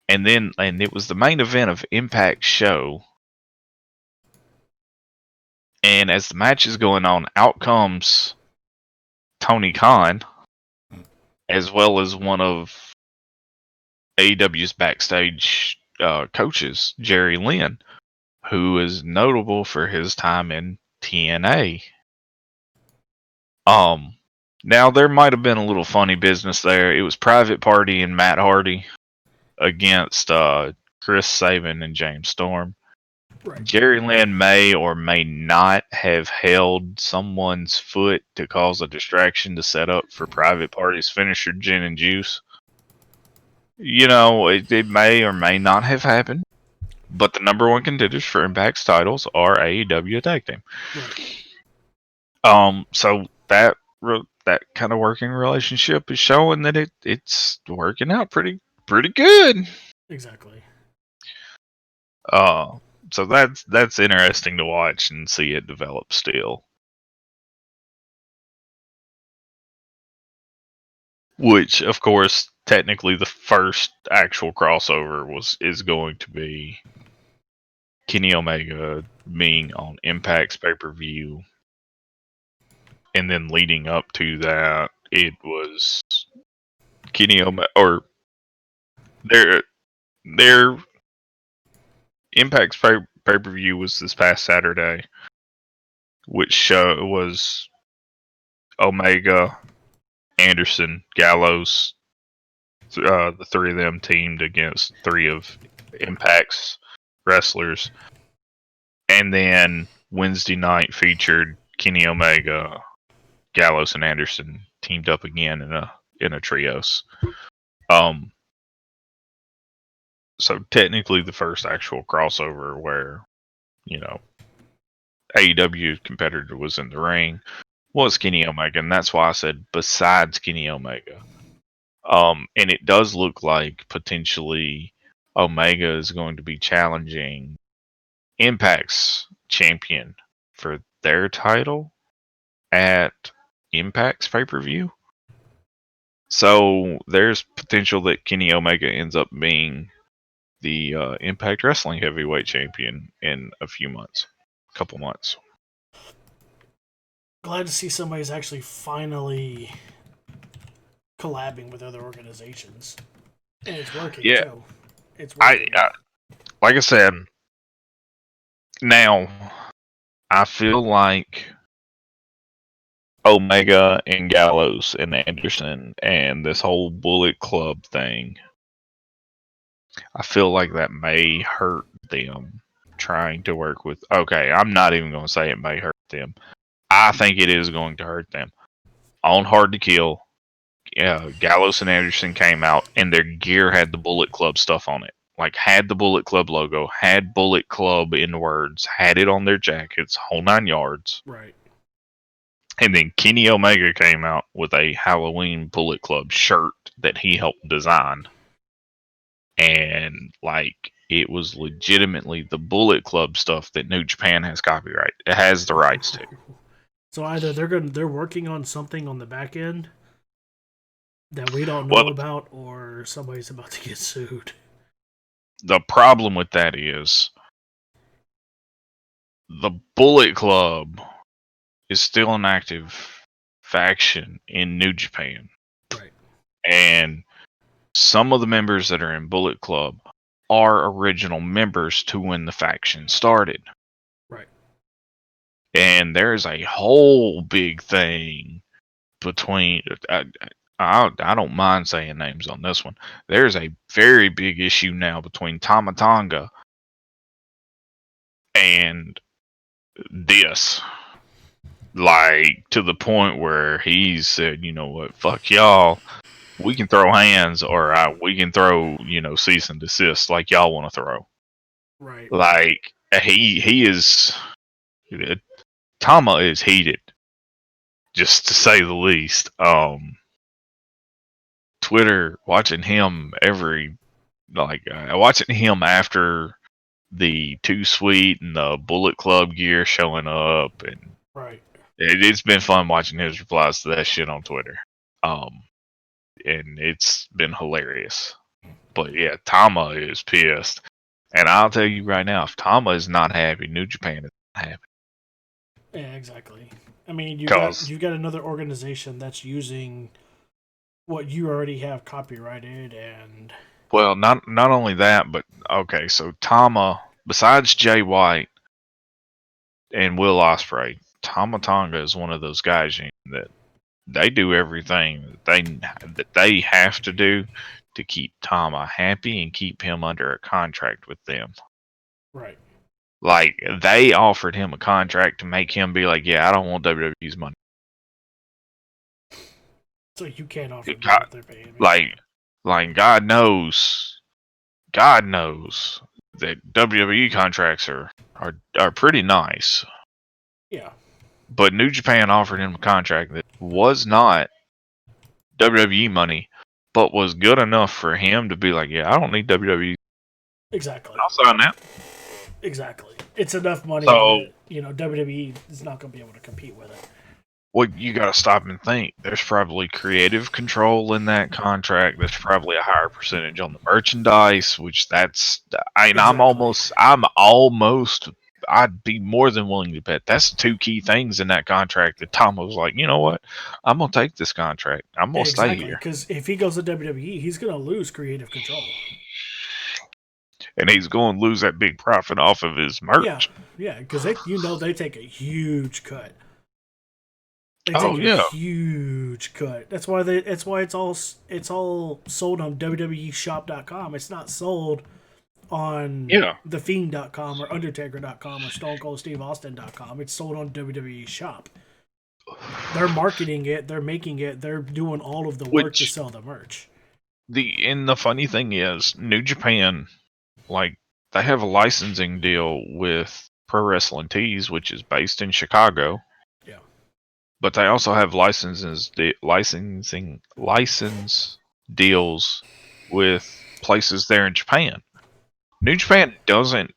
And it was the main event of Impact's show. And as the match is going on, out comes Tony Khan, as well as one of AEW's backstage coaches, Jerry Lynn, who is notable for his time in TNA. Now there might have been a little funny business there. It was Private Party and Matt Hardy against Chris Sabin and James Storm. Right. Jerry Lynn may or may not have held someone's foot to cause a distraction to set up for Private Party's finisher, Gin and Juice. It may or may not have happened, but the number one contenders for Impact's titles are AEW Tag Team. Right. So that kind of working relationship is showing that it's working out pretty good. Exactly. So that's interesting to watch and see it develop still. Which, of course, technically the first actual crossover is going to be Kenny Omega being on Impact's pay-per-view. And then leading up to that, it was Kenny Omega, or their Impact's pay-per-view was this past Saturday, which was Omega, Anderson, Gallows, the three of them teamed against three of Impact's wrestlers. And then Wednesday night featured Kenny Omega, Gallows, and Anderson teamed up again in a trios. So technically the first actual crossover where, you know, AEW competitor was in the ring was Kenny Omega, and that's why I said besides Kenny Omega. And it does look like potentially Omega is going to be challenging Impact's champion for their title at Impact's pay-per-view. So there's potential that Kenny Omega ends up being the Impact Wrestling Heavyweight Champion in a couple months. Glad to see somebody's actually finally collabing with other organizations, and it's working too. It's working. Like I said, now I feel like Omega and Gallows and Anderson and this whole Bullet Club thing, I feel like that may hurt them trying to work with. Okay, I'm not even going to say it may hurt them. I think it is going to hurt them. On Hard to Kill, Gallows and Anderson came out, and their gear had the Bullet Club stuff on it. Like, had the Bullet Club logo, had Bullet Club in words, had it on their jackets, whole 9 yards. Right. And then Kenny Omega came out with a Halloween Bullet Club shirt that he helped design. And, like, it was legitimately the Bullet Club stuff that New Japan has copyright. It has the rights to. So either they're working on something on the back end that we don't know about, or somebody's about to get sued. The problem with that is the Bullet Club is still an active faction in New Japan. Right. And some of the members that are in Bullet Club are original members to when the faction started. Right. And there's a whole big thing between... I don't mind saying names on this one. There's a very big issue now between Tama Tonga and this. Like, to the point where he said, you know what, fuck y'all. We can throw hands, or we can throw, cease and desist like y'all want to throw. Right. Like, he is... Tama is heated, just to say the least. Twitter, watching him watching him after the Too Sweet and the Bullet Club gear showing up, and right. It's been fun watching his replies to that shit on Twitter. And it's been hilarious. But yeah, Tama is pissed. And I'll tell you right now, if Tama is not happy, New Japan is not happy. Yeah, exactly. I mean, you've got another organization that's using what you already have copyrighted, and well, not only that, but okay, so Tama, besides Jay White and Will Ospreay, Tama Tonga is one of those guys that they do everything that they have to do to keep Tama happy and keep him under a contract with them. Right. Like, they offered him a contract to make him be like, yeah, I don't want WWE's money. So you can't offer me what they're paying me. Like God knows that WWE contracts are pretty nice. Yeah. But New Japan offered him a contract that was not WWE money, but was good enough for him to be like, yeah, I don't need WWE. Exactly. I'll sign that. Exactly. It's enough money that, WWE is not going to be able to compete with it. Well, you got to stop and think. There's probably creative control in that contract. There's probably a higher percentage on the merchandise, which exactly. I'd be more than willing to bet that's 2 key things in that contract that Tom was like, you know what? I'm going to take this contract. I'm going to stay here. Because if he goes to WWE, he's going to lose creative control. And he's going to lose that big profit off of his merch. Yeah, because they take a huge cut. They take a huge cut. That's why it's all sold on WWEshop.com. It's not sold on Yeah. thefiend.com or undertaker.com or stonecoldsteveaustin.com. It's sold on WWE shop. They're marketing it, they're making it, they're doing all of the work to sell the merch. The funny thing is, New Japan, like, they have a licensing deal with Pro Wrestling Tees, which is based in Chicago. Yeah. But they also have license deals with places there in Japan. New Japan doesn't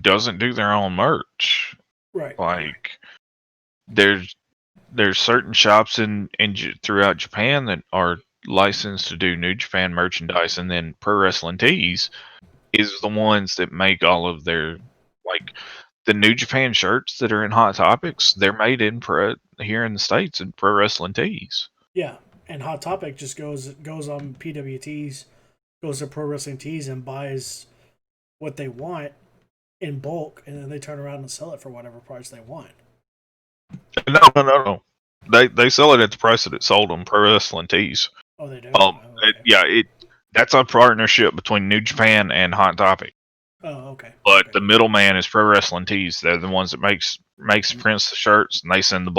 do their own merch. Right. Like, there's certain shops throughout Japan that are licensed to do New Japan merchandise, and then Pro Wrestling Tees is the ones that make all of their, like, the New Japan shirts that are in Hot Topics. They're made here in the States in Pro Wrestling Tees. Yeah, and Hot Topic just goes on PWTs, goes to Pro Wrestling Tees and buys what they want in bulk, and then they turn around and sell it for whatever price they want. No. They sell it at the price that it sold on Pro Wrestling Tees. Oh, they do. Okay. That's a partnership between New Japan and Hot Topic. Oh, okay. But the middleman is Pro Wrestling Tees. They're the ones that makes and prints the shirts, and they send the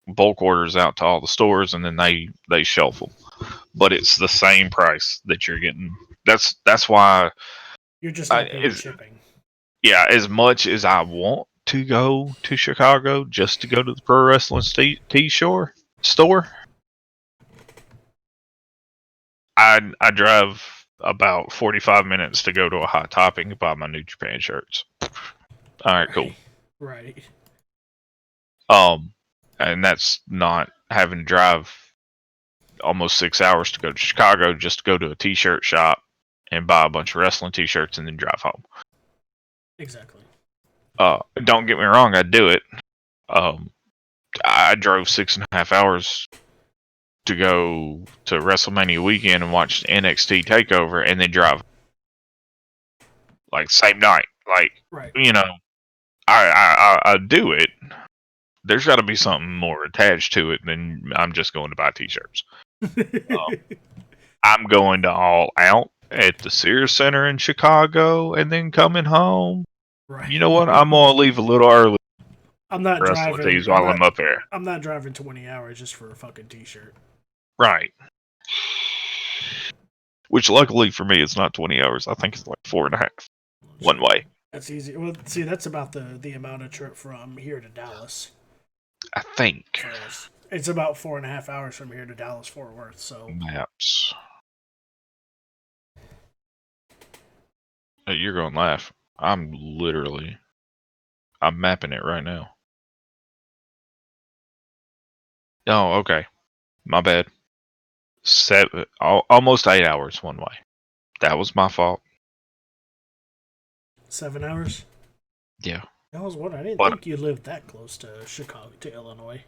bulk orders out to all the stores, and then they shelf them. But it's the same price that you're getting. That's why you're just not paying shipping. Yeah, as much as I want to go to Chicago just to go to the Pro Wrestling Tees store, I drive about 45 minutes to go to a Hot Topic and buy my New Japan shirts. All right, cool. Right. And that's not having to drive almost 6 hours to go to Chicago just to go to a t-shirt shop and buy a bunch of wrestling t-shirts and then drive home. Exactly. Don't get me wrong, I'd do it. I drove 6.5 hours to go to WrestleMania weekend and watch NXT TakeOver and then drive like same night. Like, right. You know, I do it. There's got to be something more attached to it than I'm just going to buy t-shirts. I'm going to All Out at the Sears Center in Chicago and then coming home. Right. You know what? I'm going to leave a little early. I'm not driving while I'm up there. I'm not driving 20 hours just for a fucking t-shirt. Right. Which luckily for me, it's not 20 hours. I think it's like 4.5 one way. That's easy. Well, see, that's about the amount of trip from here to Dallas. I think. It's about 4.5 hours from here to Dallas Fort Worth. So maps. Hey, you're gonna laugh. I'm mapping it right now. Oh, okay. My bad. Almost 8 hours one way. That was my fault. 7 hours? Yeah. I was wondering. I didn't think you lived that close to Chicago, to Illinois.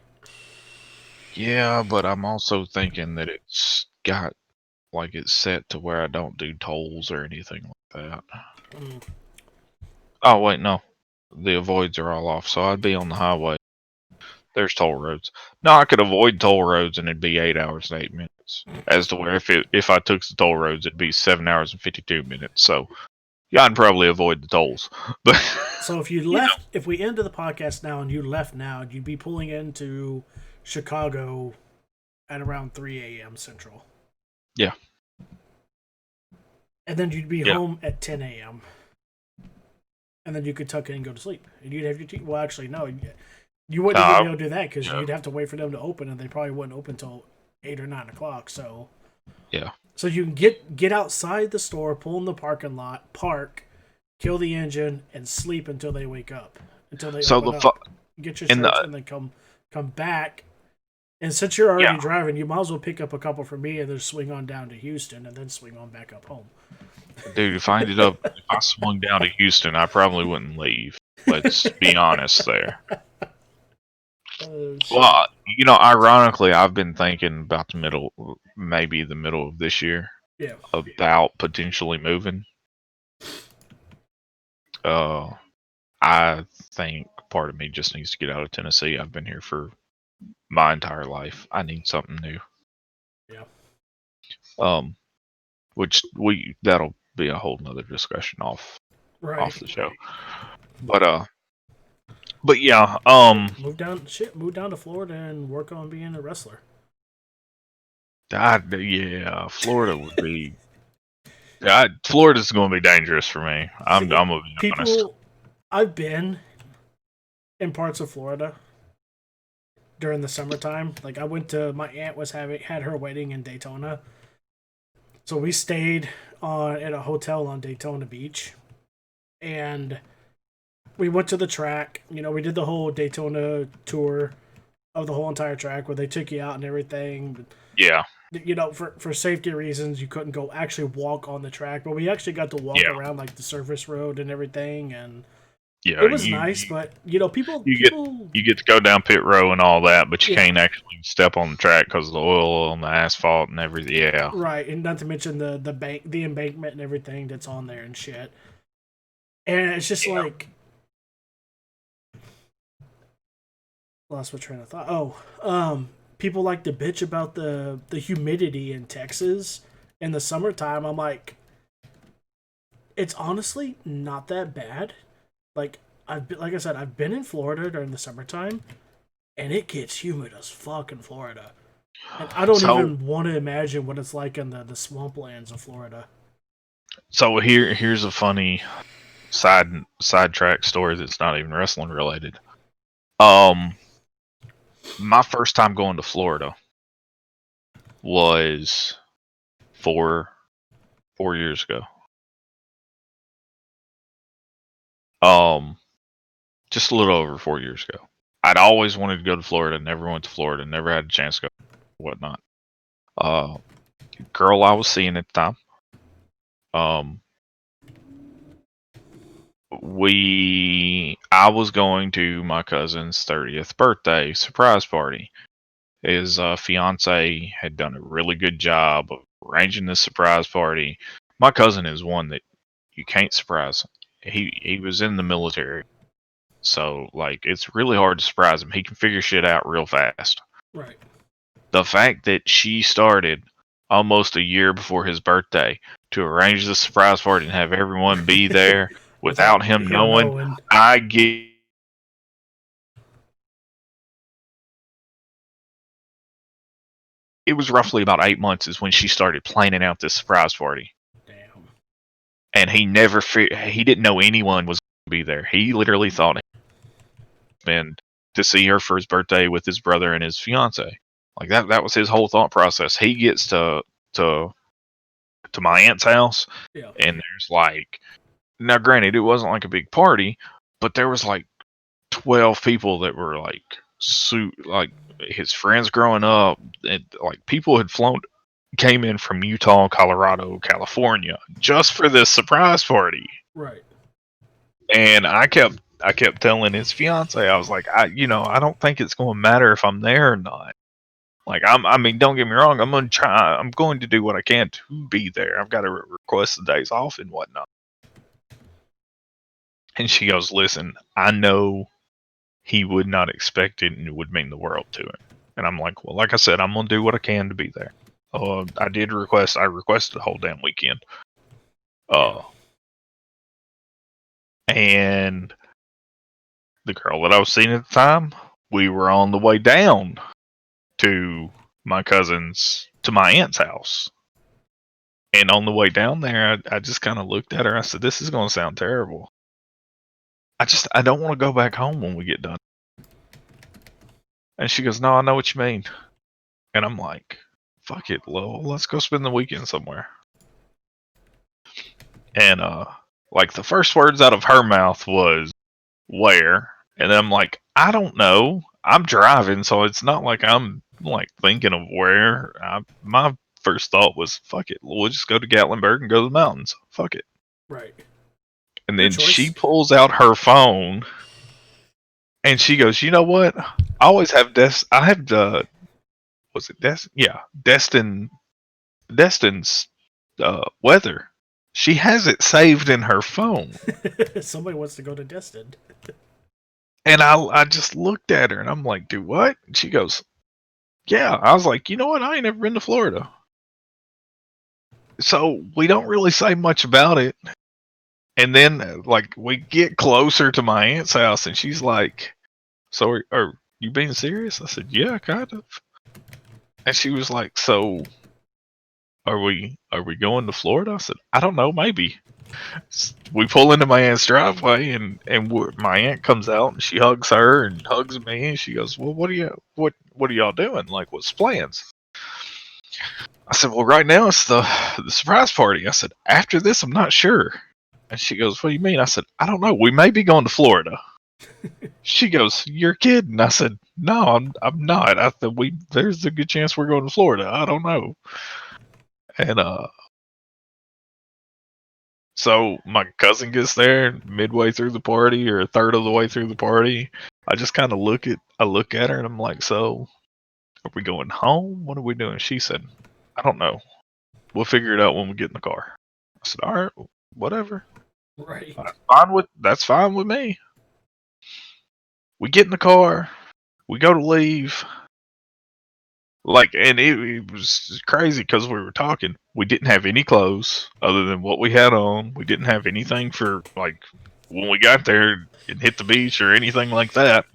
Yeah, but I'm also thinking that it's got, like, it's set to where I don't do tolls or anything like that. Mm. Oh, wait, no. The avoids are all off, so I'd be on the highway. There's toll roads. No, I could avoid toll roads and it'd be 8 hours and 8 minutes. As to where if I took the toll roads, it'd be 7 hours and 52 minutes. So, yeah, I'd probably avoid the tolls. But so if you left, if we ended the podcast now and you left now, you'd be pulling into Chicago at around 3 a.m. Central. Yeah. And then you'd be home at 10 a.m. And then you could tuck in and go to sleep. And you'd have your tea. Well, actually, no. You wouldn't even be able to do that because you'd have to wait for them to open, and they probably wouldn't open until 8 or 9 o'clock. So, yeah. So you can get outside the store, pull in the parking lot, park, kill the engine, and sleep until they wake up. Until they open up. Get your shirts, and then come back. And since you're already driving, you might as well pick up a couple from me and then swing on down to Houston and then swing on back up home. Dude, if I swung down to Houston, I probably wouldn't leave. Let's be honest there. Well, ironically, I've been thinking about maybe the middle of this year. Yeah. About potentially moving. I think part of me just needs to get out of Tennessee. I've been here for my entire life. I need something new. Yeah. Which that'll be a whole nother discussion off Right. the show. But yeah, Move down to Florida and work on being a wrestler. yeah, Florida would be. Florida's going to be dangerous for me. I'm gonna be honest. I've been in parts of Florida during the summertime. Like I went to my aunt had her wedding in Daytona, so we stayed at a hotel on Daytona Beach, and we went to the track. You know, we did the whole Daytona tour of the whole entire track where they took you out and everything. Yeah. You know, for safety reasons, you couldn't go actually walk on the track, but we actually got to walk around like the surface road and everything, and yeah, it was nice. But you know, you get to go down pit row and all that, but you can't actually step on the track because of the oil on the asphalt and everything. Yeah, right, and not to mention the embankment and everything that's on there and shit. And it's just like lost my train of thought. Oh, people like to bitch about the humidity in Texas in the summertime. I'm like, it's honestly not that bad. Like like I said, I've been in Florida during the summertime, and it gets humid as fuck in Florida. And I don't even want to imagine what it's like in the swamplands of Florida. So here's a funny sidetrack story that's not even wrestling related. My first time going to Florida was 4 years ago. Just a little over 4 years ago. I'd always wanted to go to Florida, never went to Florida, never had a chance to go, whatnot. Girl I was seeing at the time, I was going to my cousin's 30th birthday surprise party. His fiance had done a really good job of arranging this surprise party. My cousin is one that you can't surprise. He was in the military, so like it's really hard to surprise him. He can figure shit out real fast. Right. The fact that she started almost a year before his birthday to arrange the surprise party and have everyone be there without him knowing, I get. It was roughly about 8 months is when she started planning out this surprise party. Damn. And he he didn't know anyone was going to be there. He literally thought he'd been to see her for his birthday with his brother and his fiance. Like that was his whole thought process. He gets to my aunt's house, and there's like, now granted, it wasn't like a big party, but there was like 12 people that were like his friends growing up, and like people had came in from Utah, Colorado, California just for this surprise party. Right. And I kept telling his fiance, I was like, I don't think it's going to matter if I'm there or not. Like, I mean, don't get me wrong, I'm going to do what I can to be there. I've got to request the days off and whatnot. And she goes, listen, I know he would not expect it and it would mean the world to him. And I'm like, well, like I said, I'm going to do what I can to be there. I requested a whole damn weekend. And the girl that I was seeing at the time, we were on the way down to my aunt's house. And on the way down there, I just kind of looked at her. I said, this is going to sound terrible. I don't want to go back home when we get done. And she goes, no, I know what you mean. And I'm like, fuck it, Lowell, let's go spend the weekend somewhere. And like the first words out of her mouth was, where? And then I'm like, I don't know. I'm driving, so it's not like I'm like thinking of where. My first thought was, fuck it, we'll just go to Gatlinburg and go to the mountains. Fuck it. Right. And then she pulls out her phone and she goes, you know what? I always have Destin's weather. She has it saved in her phone. Somebody wants to go to Destin. And I just looked at her and I'm like, do what? And she goes, yeah. I was like, you know what? I ain't never been to Florida. So we don't really say much about it. And then, like, we get closer to my aunt's house, and she's like, "So, are you being serious?" I said, "Yeah, kind of." And she was like, "So, are we going to Florida?" I said, "I don't know, maybe." We pull into my aunt's driveway, and my aunt comes out, and she hugs her and hugs me, and she goes, "Well, what are y'all doing? Like, what's plans?" I said, "Well, right now it's the surprise party." I said, "After this, I'm not sure." And she goes, "What do you mean?" I said, "I don't know. We may be going to Florida." She goes, "You're kidding." I said, "No, I'm not. I said there's a good chance we're going to Florida. I don't know." And so my cousin gets there midway through the party or a third of the way through the party. I just kind of look at her and I'm like, "So, are we going home? What are we doing?" She said, "I don't know. We'll figure it out when we get in the car." I said, "All right, whatever. Right. That's fine with me." We get in the car. We go to leave. Like, and it was crazy because we were talking. We didn't have any clothes other than what we had on. We didn't have anything for, like, when we got there and hit the beach or anything like that.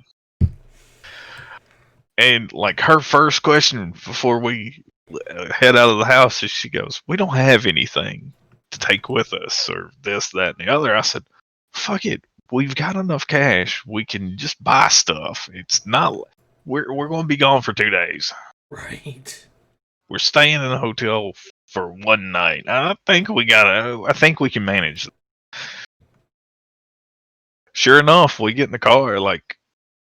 And, like, her first question before we head out of the house is she goes, "We don't have anything to take with us or this, that, and the other." I said, "Fuck it. We've got enough cash. We can just buy stuff. It's not, we're going to be gone for 2 days. Right. We're staying in a hotel for one night. I think we can manage." Sure enough, we get in the car, like,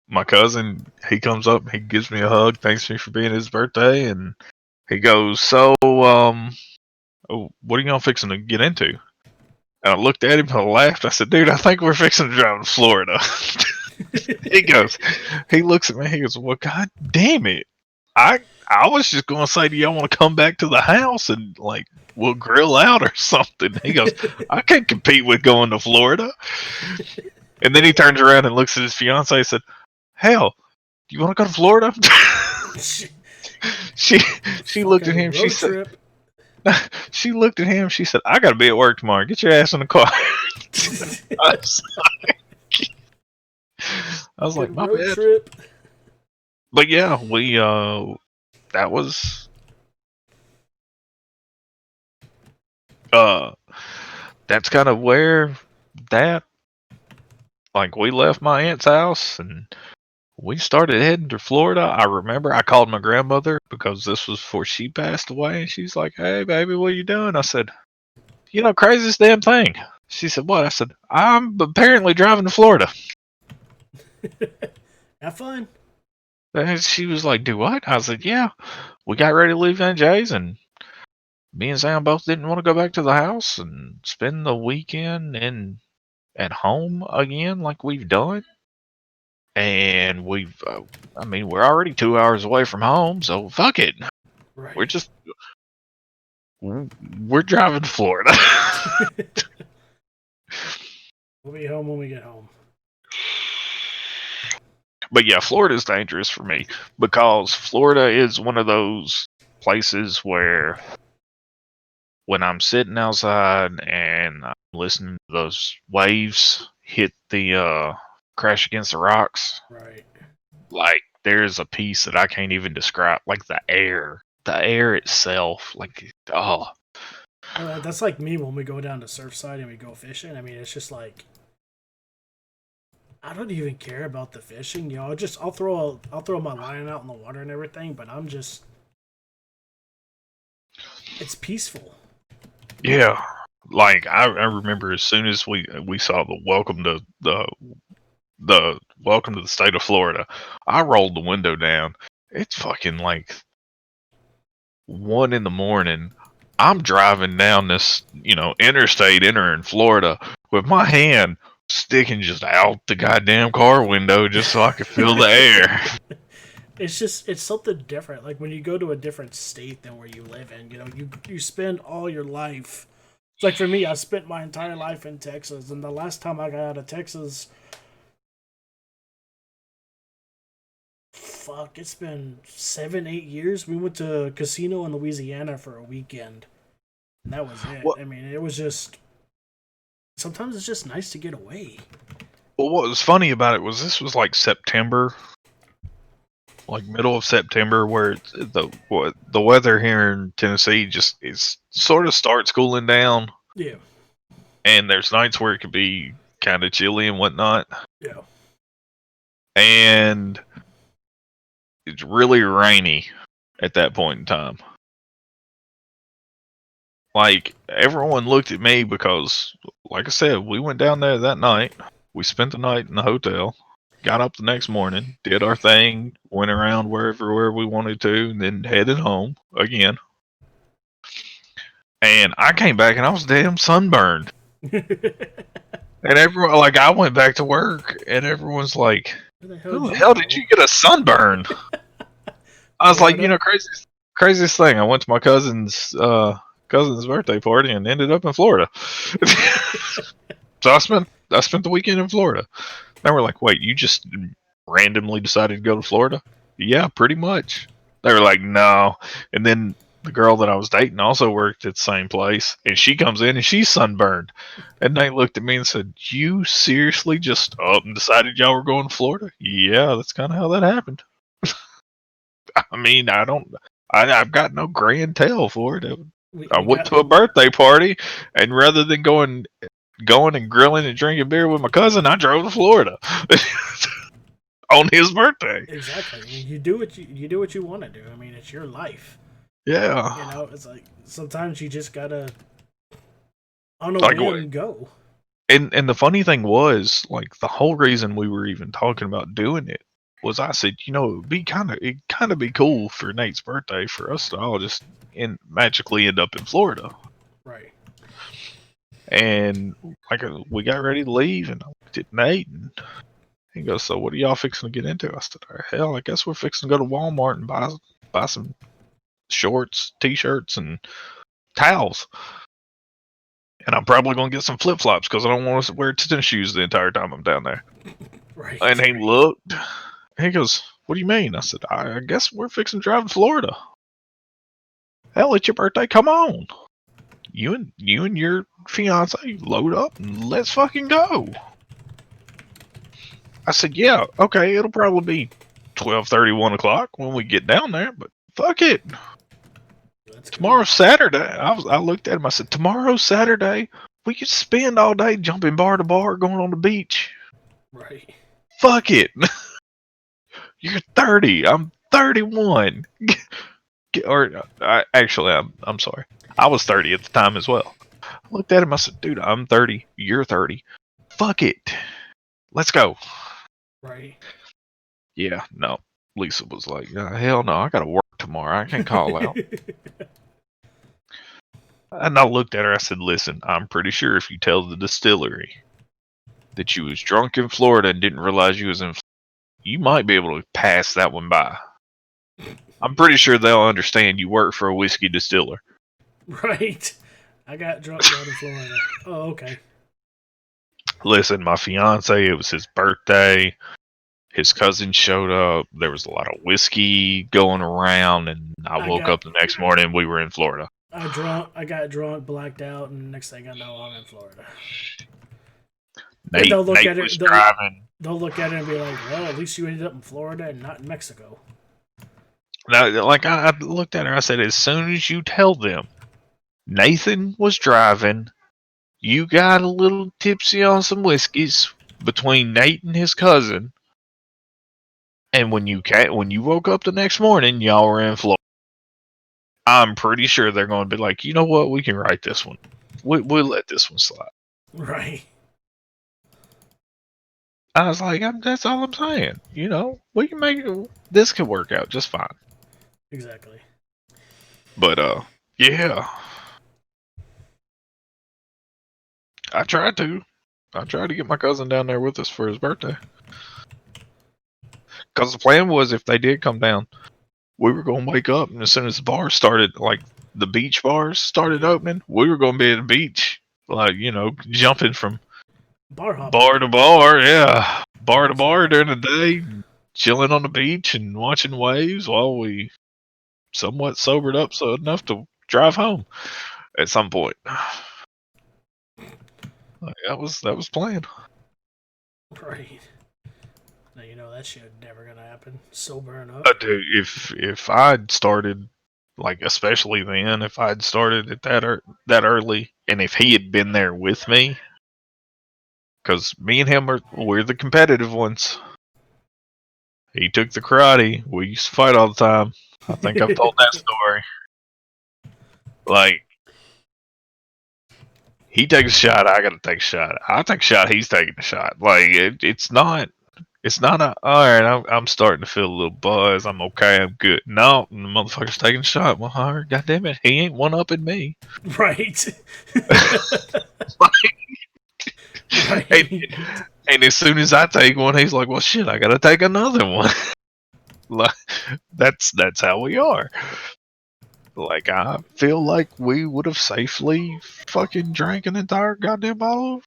my cousin, he comes up, he gives me a hug, thanks me for being his birthday, and he goes, "So, oh, what are y'all fixing to get into?" And I looked at him and I laughed. I said, "Dude, I think we're fixing to drive to Florida." he goes, he looks at me, he goes, "Well, god damn it. I I was just gonna say, do y'all want to come back to the house and, like, we'll grill out or something?" He goes, "I can't compete with going to Florida." And then he turns around and looks at his fiance and said, "Hell, do you want to go to Florida?" she she looked at Fucking him. She road said, trip. she looked at him. She said, "I got to be at work tomorrow. Get your ass in the car." I was, I was like, Fucking "My road bad." trip. But yeah, we that was uh that's kind of where that, like, we left my aunt's house and we started heading to Florida. I remember I called my grandmother because this was before she passed away, and she's like, "Hey, baby, what are you doing?" I said, "Craziest damn thing." She said, "What?" I said, "I'm apparently driving to Florida." Have fun. And she was like, "Do what?" I said, "Yeah, we got ready to leave NJ's, and me and Sam both didn't want to go back to the house and spend the weekend at home again like we've done. And I mean, we're already 2 hours away from home, so fuck it. We're Right. just, we're driving to Florida." We'll be home when we get home. But yeah, Florida's dangerous for me because Florida is one of those places where when I'm sitting outside and I'm listening to those waves hit the crash against the rocks, Right. like, there's a piece that I can't even describe, like the air itself, like, oh, That's like me when we go down to Surfside and we go fishing. I mean, it's just like I don't even care about the fishing. I'll throw my line out in the water and everything, but it's peaceful. yeah. Like, I remember as soon as we saw the welcome to the state of Florida, I rolled the window down. It's fucking like 1 in the morning. I'm driving down this, interstate entering Florida with my hand sticking just out the goddamn car window just so I could feel the air. It's something different. Like when you go to a different state than where you live in, you spend all your life. It's like for me, I spent my entire life in Texas, and the last time I got out of Texas, fuck, it's been 7, 8 years. We went to a casino in Louisiana for a weekend. And that was it. What? I mean, it was just sometimes it's just nice to get away. Well, what was funny about it was this was like September, like middle of September, where the weather here in Tennessee just is sort of starts cooling down, Yeah. and there's nights where it could be kind of chilly and whatnot, Yeah. and it's really rainy at that point in time. Like, everyone looked at me because, like I said, we went down there that night. We spent the night in the hotel, got up the next morning, did our thing, went around where we wanted to, and then headed home again. And I came back and I was damn sunburned. And everyone, like, I went back to work, and everyone's like, Where the "Who the you hell go? did you get a sunburn?" I was like, Florida? craziest thing. I went to my cousin's birthday party and ended up in Florida. So I spent the weekend in Florida. They were like, "Wait, you just randomly decided to go to Florida?" Yeah, pretty much. They were like, "No." And then the girl that I was dating also worked at the same place, and she comes in and she's sunburned. And they looked at me and said, "You seriously just up and decided y'all were going to Florida?" Yeah, that's kind of how that happened. I mean, I've got no grand tale for it. I We went got to a birthday party, and rather than going and grilling and drinking beer with my cousin, I drove to Florida on his birthday. exactly. I mean, you do what you want to do. I mean, it's your life. Yeah. You know, it's like sometimes you just gotta on a Like, whim go. and the funny thing was, like, the whole reason we were even talking about doing it was I said, it'd kind of be cool for Nate's birthday for us to all just magically end up in Florida. Right. And like, we got ready to leave, and I looked at Nate, and he goes, "So what are y'all fixing to get into?" I said, "Hell, I guess we're fixing to go to Walmart and buy some shorts, t-shirts, and towels. And I'm probably gonna get some flip flops because I don't want to wear tennis shoes the entire time I'm down there." Right. And he looked. He goes, "What do you mean?" I said, "I guess we're fixing to drive to Florida. Hell, it's your birthday. Come on. You and your fiance load up and let's fucking go." I said, "Yeah, okay, it'll probably be 12:30, 1 o'clock when we get down there, but fuck it. Let's go. Tomorrow's Saturday." I looked at him. I said, "Tomorrow's Saturday. We could spend all day jumping bar to bar, going on the beach. Right. Fuck it. You're 30. I'm 31. I'm sorry. I was 30 at the time as well." I looked at him. I said, "Dude, I'm 30. You're 30. Fuck it. Let's go." Right. Yeah, no. Lisa was like, "Hell no, I gotta work tomorrow. I can't call out." And I looked at her. I said, "Listen, I'm pretty sure if you tell the distillery that you was drunk in Florida and didn't realize you was in, you might be able to pass that one by. I'm pretty sure they'll understand you work for a whiskey distiller." Right. I got drunk down in Florida. Oh, okay. Listen, my fiance, it was his birthday. His cousin showed up. There was a lot of whiskey going around, and I woke up the next morning. We were in Florida. I got drunk, blacked out, and next thing I know, I'm in Florida. Nate was driving. They'll look at it and be like, "Well, at least you ended up in Florida and not in Mexico." Now, like, I looked at her. I said, "As soon as you tell them Nathan was driving, you got a little tipsy on some whiskeys between Nate and his cousin, and when you woke up the next morning, y'all were in Florida, I'm pretty sure they're going to be like, you know what? We can write this one. We'll let this one slide." Right. I was like, "That's all I'm saying. We can make it. This could work out just fine." Exactly. But yeah, I tried to get my cousin down there with us for his birthday. Because the plan was, if they did come down, we were going to wake up, and as soon as the bars started, like the beach bars started opening, we were going to be at the beach, like, jumping from Bar hopping. bar to bar, yeah, bar to bar during the day, chilling on the beach and watching waves while we somewhat sobered up enough to drive home. at some point. Like, that was planned. Right. Now you know that shit never gonna happen. Sobering up. Dude, if I'd started, like, especially then, if I'd started at that early, and if he had been there with me, because me and him we're the competitive ones. He took the karate. We used to fight all the time. I think I've told that story. Like, he takes a shot, I gotta take a shot. I take a shot, he's taking a shot. Like, it's not a, alright, I'm starting to feel a little buzz, I'm okay, I'm good. No, the motherfucker's taking a shot. Well, alright, goddamn it, he ain't one upping me. Right. Right. Right. And as soon as I take one, he's like, well, shit, I gotta take another one. Like, that's how we are. Like, I feel like we would have safely fucking drank an entire goddamn bottle.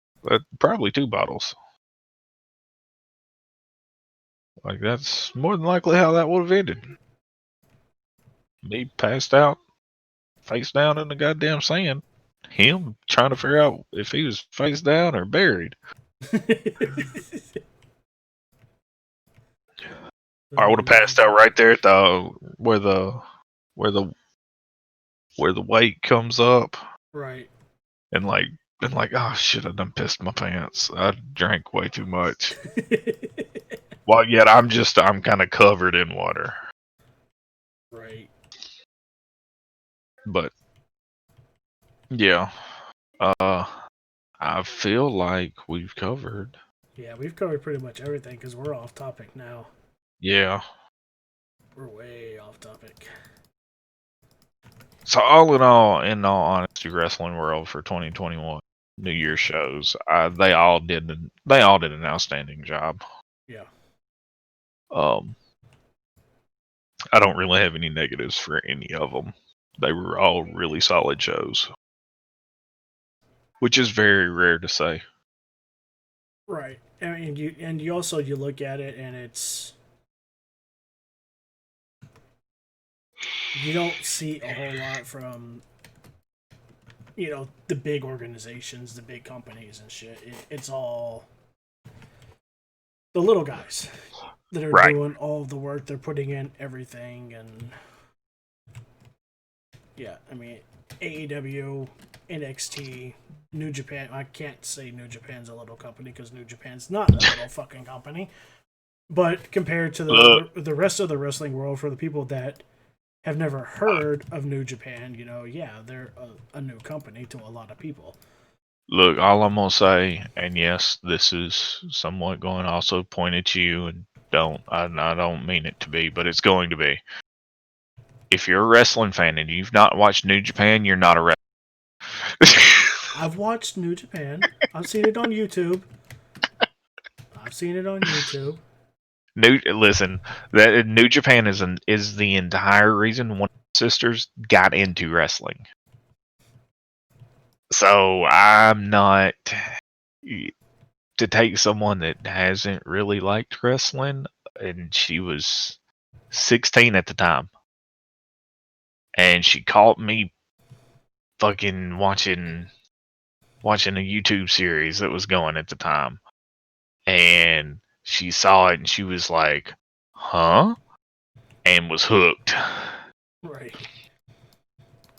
Probably 2 bottles. Like, that's more than likely how that would have ended. Me passed out, face down in the goddamn sand. Him trying to figure out if he was face down or buried. I would have passed out right there at the where the weight comes up. Right. And like, oh shit, I done pissed my pants. I drank way too much. Well, yet I'm kind of covered in water. Right. But yeah, I feel like we've covered. Yeah, we've covered pretty much everything because we're off topic now. Yeah. We're way off topic. So in all honesty, Wrestling World for 2021 New Year's shows, they all did an outstanding job. Yeah. I don't really have any negatives for any of them. They were all really solid shows, which is very rare to say. Right. And you also you look at it and it's you don't see a whole lot from the big organizations, the big companies and shit. It's all the little guys that are doing all the work. They're putting in everything, and yeah, I mean AEW, NXT, New Japan. I can't say New Japan's a little company because New Japan's not a little fucking company. But compared to the rest of the wrestling world, for the people that have never heard of New Japan, yeah, they're a new company to a lot of people. Look, all I'm gonna say, and yes, this is somewhat going to also point at you, and I don't mean it to be, but it's going to be. If you're a wrestling fan and you've not watched New Japan, you're not a wrestler. I've watched New Japan. I've seen it on YouTube. Listen, that New Japan is the entire reason one of my sisters got into wrestling. So I'm not to take someone that hasn't really liked wrestling, and she was 16 at the time, and she caught me fucking watching a YouTube series that was going at the time, and she saw it and she was like, "Huh?" and was hooked. Right.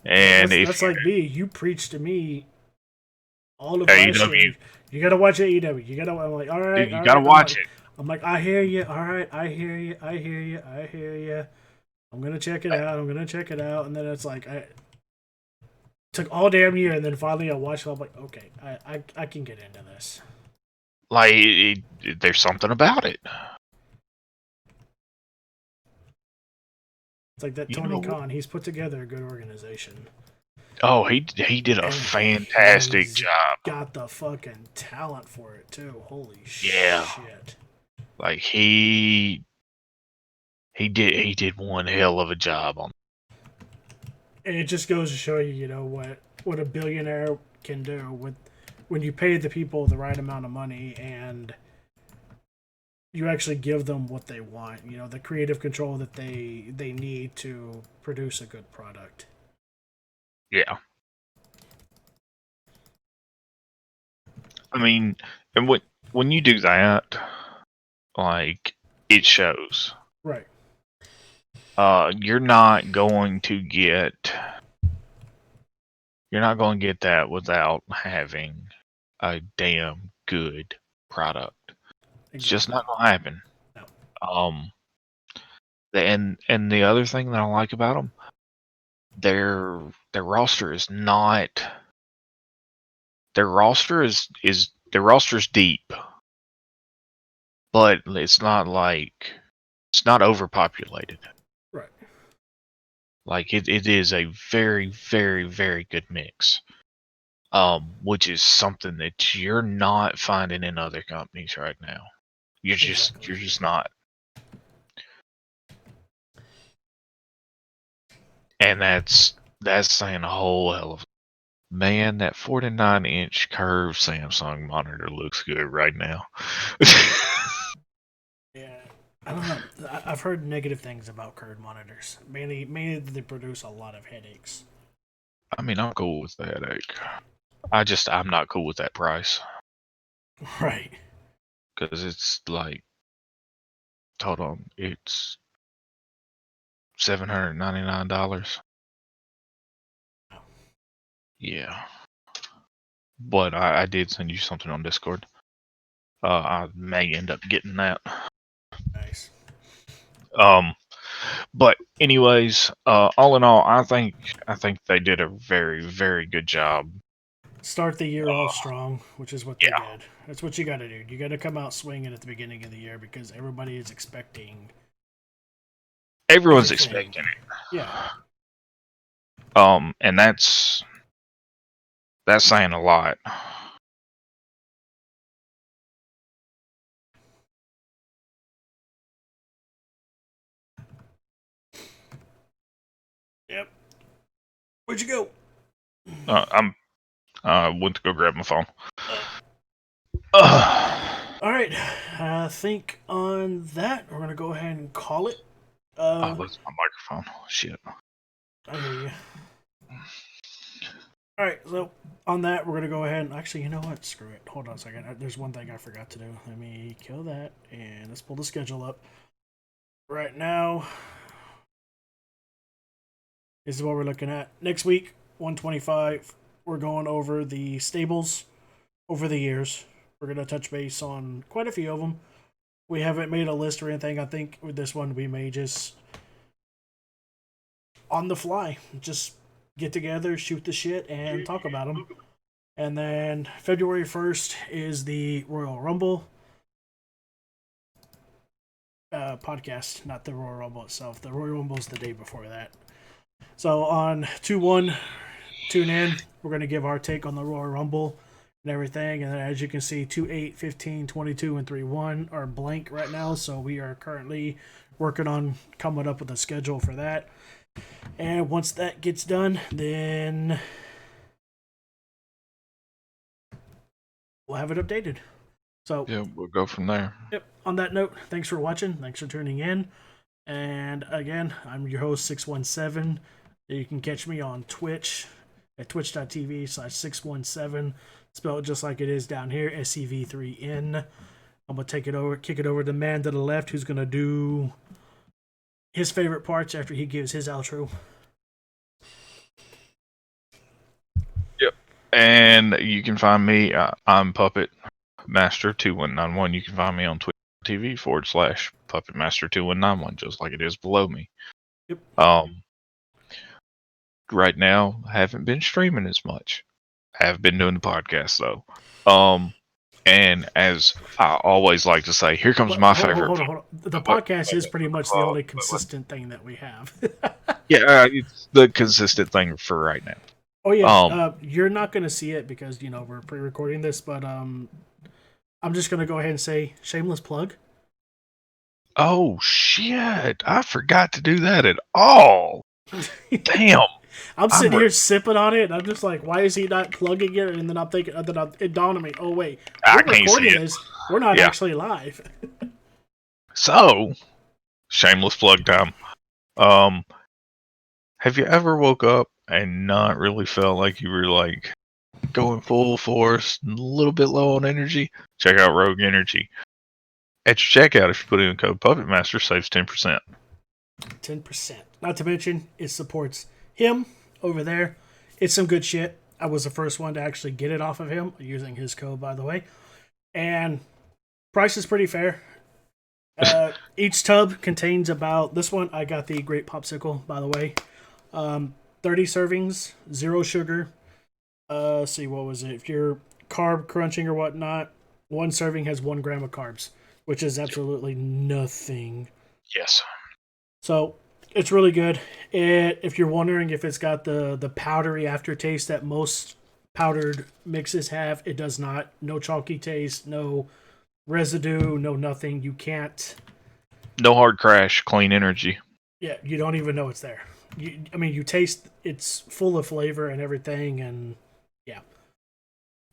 And that's like me. You preach to me all of my shit. You gotta watch AEW. I'm like, all right. You gotta watch it. I'm like, I hear you. All right, I hear you. I'm gonna check it out. And then it's like, I took all damn year, and then finally I watched it. I'm like, okay, I can get into this. Like, there's something about it. It's like that Tony Khan. He's put together a good organization. Oh, he did a fantastic job. Got the fucking talent for it too. Holy shit! Like he did one hell of a job on. And it just goes to show you, what a billionaire can do when you pay the people the right amount of money and you actually give them what they want. The creative control that they need to produce a good product. Yeah. I mean, and when you do that, like it shows. Right. You're not going to get. You're not going to get that without having a damn good product. It's just not going to happen. No. And the other thing that I like about them, their roster is not. Their roster is their roster's deep, but it's not overpopulated. Right. Like it is a very, very, very good mix. Which is something that you're not finding in other companies right now. You're just not. And that's saying a whole hell of man, that 49-inch curved Samsung monitor looks good right now. Yeah. I don't know. I've heard negative things about curved monitors. Mainly they produce a lot of headaches. I mean, I'm cool with the headache. I'm not cool with that price. Right. Because it's like, hold on, it's $799. Yeah. But I did send you something on Discord. I may end up getting that. Nice. But anyways, all in all, I think they did a very, very good job. Start the year off strong, which is what they Yeah. did. That's what you got to do. You got to come out swinging at the beginning of the year because everybody is expecting. Everyone's everything. expecting it. Yeah. And that's saying a lot. Yep. Where'd you go? I went to go grab my phone. All right. I think on that we're gonna go ahead and call it. That's my microphone. Shit. I hear you. All right. So on that, we're gonna go ahead and actually, you know what? Screw it. Hold on a second. There's one thing I forgot to do. Let me kill that and let's pull the schedule up. Right now, this is what we're looking at. Next week, 125. We're going over the stables over the years. We're going to touch base on quite a few of them. We haven't made a list or anything. I think with this one, we may just on the fly, just get together, shoot the shit, and talk about them. And then February 1st is the Royal Rumble podcast, not the Royal Rumble itself. The Royal Rumble is the day before that. So on 2-1, tune in. We're going to give our take on the Royal Rumble and everything. And then as you can see, 2-8, 15, 22, and 3-1 are blank right now. So we are currently working on coming up with a schedule for that. And once that gets done, then we'll have it updated. So yeah, we'll go from there. Yep. On that note, thanks for watching. Thanks for tuning in. And again, I'm your host, 617. You can catch me on Twitch at twitch.tv/617. Spelled just like it is down here, SCV3N. I'm going to kick it over to the man to the left who's going to do his favorite parts after he gives his outro. Yep. And you can find me, I'm Puppet Master 2191. You can find me on Twitch.tv/Puppet Master 2191, just like it is below me. Yep. Right now, I haven't been streaming as much. I have been doing the podcast though. And as I always like to say, here comes my favorite. Hold on. The podcast is pretty much the only consistent thing that we have. Yeah, it's the consistent thing for right now. Oh yeah, you're not gonna see it because we're pre-recording this, but I'm just gonna go ahead and say shameless plug. Oh shit! I forgot to do that at all. Damn. I'm sitting here sipping on it, and I'm just like, why is he not plugging it? And then I'm thinking, it dawned on me, oh wait, we're recording this. We're not actually live. So, shameless plug time. Have you ever woke up and not really felt like you were like going full force, a little bit low on energy, check out Rogue Energy. At your checkout, if you put in code Puppet Master, saves 10%. 10%. Not to mention, it supports him over there. It's some good shit. I was the first one to actually get it off of him, using his code, by the way. And price is pretty fair. Each tub contains about, this one, I got the Great Popsicle, by the way. 30 servings, 0 sugar. See, what was it? If you're carb crunching or whatnot, 1 serving has 1 gram of carbs, which is absolutely nothing. Yes. So it's really good. If you're wondering if it's got the powdery aftertaste that most powdered mixes have, it does not. No chalky taste, no residue, no nothing. You can't. No hard crash, clean energy. Yeah, you don't even know it's there. You taste it's full of flavor and everything, and yeah.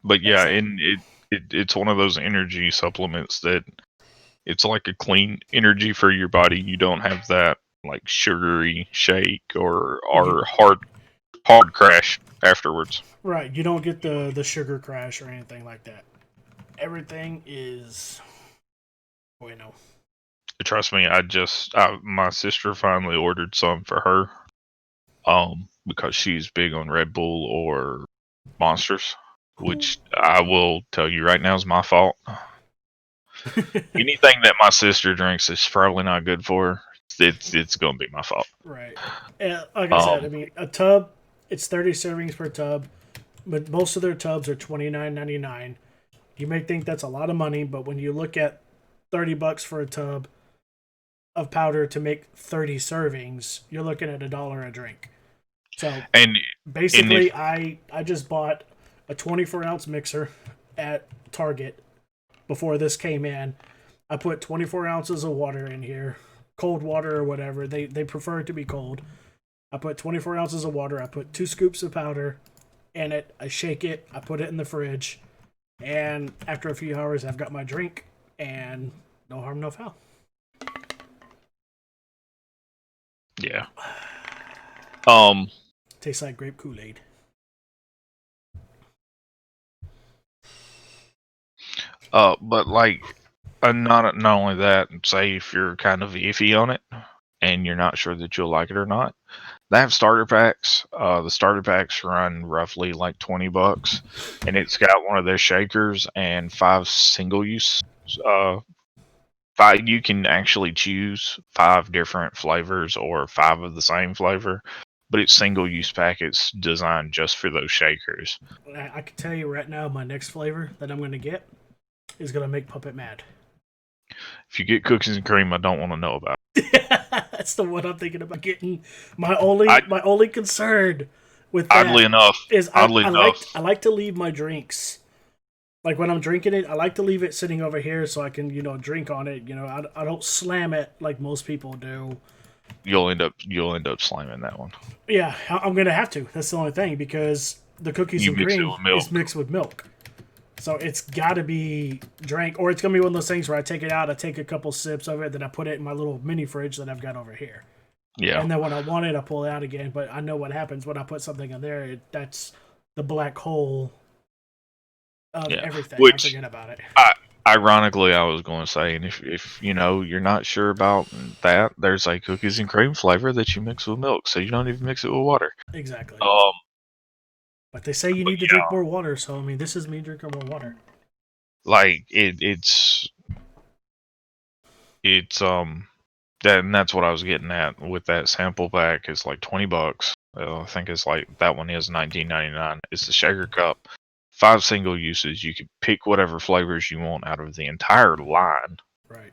But yeah, and it's one of those energy supplements that it's like a clean energy for your body. You don't have that like sugary shake or hard crash afterwards. Right, you don't get the sugar crash or anything like that. Everything is bueno. Trust me, my sister finally ordered some for her, because she's big on Red Bull or Monsters, which I will tell you right now is my fault. Anything that my sister drinks is probably not good for her. It's gonna be my fault. Right. And like I said, I mean, a tub, it's 30 servings per tub, but most of their tubs are $29.99. You may think that's a lot of money, but when you look at $30 for a tub of powder to make 30 servings, you're looking at $1 a drink. So basically, I just bought a 24-ounce mixer at Target before this came in. I put 24 ounces of water in here, cold water or whatever. They prefer it to be cold. I put 24 ounces of water. I put 2 scoops of powder in it. I shake it. I put it in the fridge. And after a few hours, I've got my drink. And no harm, no foul. Yeah. Tastes like grape Kool-Aid. But like, not only that, say if you're kind of iffy on it and you're not sure that you'll like it or not, they have starter packs. The starter packs run roughly like $20, and it's got one of their shakers and 5 single use. You can actually choose 5 different flavors or 5 of the same flavor, but it's single use packets designed just for those shakers. I can tell you right now, my next flavor that I'm going to get is going to make Puppet mad. If you get cookies and cream, I don't want to know about it. That's the one I'm thinking about getting. My only concern with that oddly enough is I like to leave my drinks. Like when I'm drinking it, I like to leave it sitting over here so I can, drink on it. I don't slam it like most people do. You'll end up slamming that one. Yeah, I'm gonna have to. That's the only thing, because the cookies and cream is mixed with milk. So it's got to be drank, or it's going to be one of those things where I take it out, I take a couple sips of it, then I put it in my little mini fridge that I've got over here. Yeah. And then when I want it, I pull it out again. But I know what happens when I put something in there. That's the black hole of everything. I forget about it. Ironically, I was going to say, and if you're not sure about that, there's a cookies and cream flavor that you mix with milk, so you don't even mix it with water. Exactly. But they say you need to drink more water, so I mean, this is me drinking more water. Like it's that, and that's what I was getting at with that sample pack. Is like $20. I think it's like that one is $19.99. It's the shaker cup, 5 single uses. You can pick whatever flavors you want out of the entire line. Right.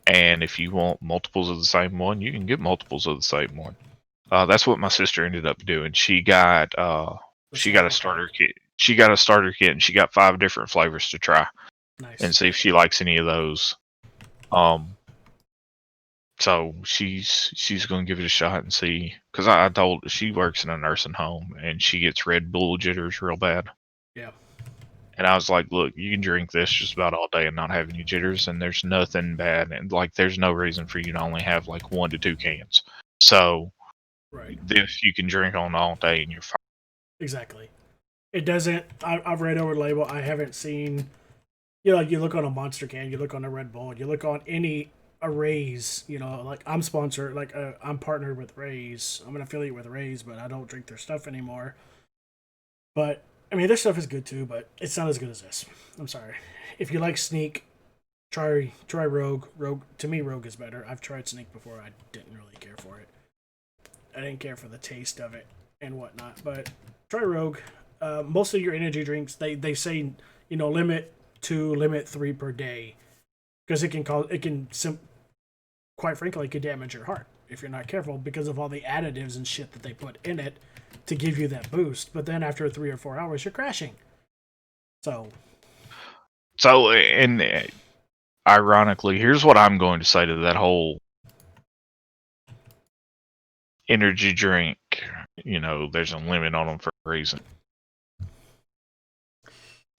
And if you want multiples of the same one, you can get multiples of the same one. That's what my sister ended up doing. She got a starter kit. She got a starter kit, and she got 5 different flavors to try. Nice. And see if she likes any of those. So she's going to give it a shot and see. Because I told she works in a nursing home, and she gets Red Bull jitters real bad. Yeah. And I was like, look, you can drink this just about all day and not have any jitters, and there's nothing bad. And like, there's no reason for you to only have like 1 to 2 cans. So. Right. This you can drink on all day and you're fine. Exactly. It doesn't. I've read over the label. I haven't seen. You know, like you look on a Monster can, you look on a Red Bull, you look on any a Rays. You know, like I'm sponsored. Like I'm partnered with Rays. I'm an affiliate with Rays, but I don't drink their stuff anymore. But I mean, their stuff is good too, but it's not as good as this. I'm sorry. If you like Sneak, try Rogue. Rogue to me, Rogue is better. I've tried Sneak before. I didn't really care for it. I didn't care for the taste of it and whatnot. But try Rogue. Most of your energy drinks, they say, you know, limit 2, limit 3 per day, because quite frankly, it could damage your heart if you're not careful because of all the additives and shit that they put in it to give you that boost. But then after 3 or 4 hours, you're crashing. So, and ironically, here's what I'm going to say to that whole energy drink. You know, there's a limit on them for a reason.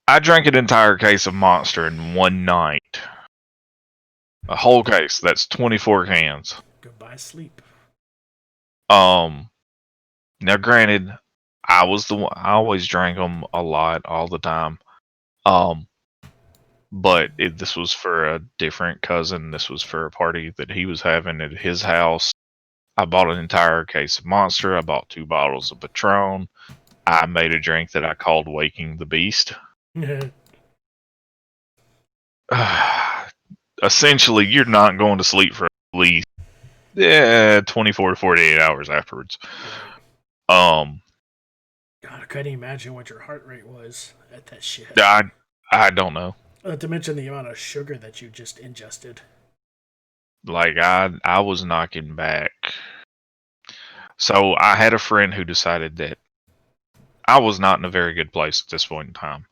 I drank an entire case of Monster in one night. A whole case. That's 24 cans. Goodbye sleep. Now granted, I was the one. I always drank them a lot, all the time. But this was for a different cousin. This was for a party that he was having at his house. I bought an entire case of Monster. I bought 2 bottles of Patron. I made a drink that I called Waking the Beast. Essentially, you're not going to sleep for at least 24 to 48 hours afterwards. God, I couldn't imagine what your heart rate was at that shit. I don't know. Not to mention the amount of sugar that you just ingested. Like, I was knocking back. So I had a friend who decided that I was not in a very good place at this point in time.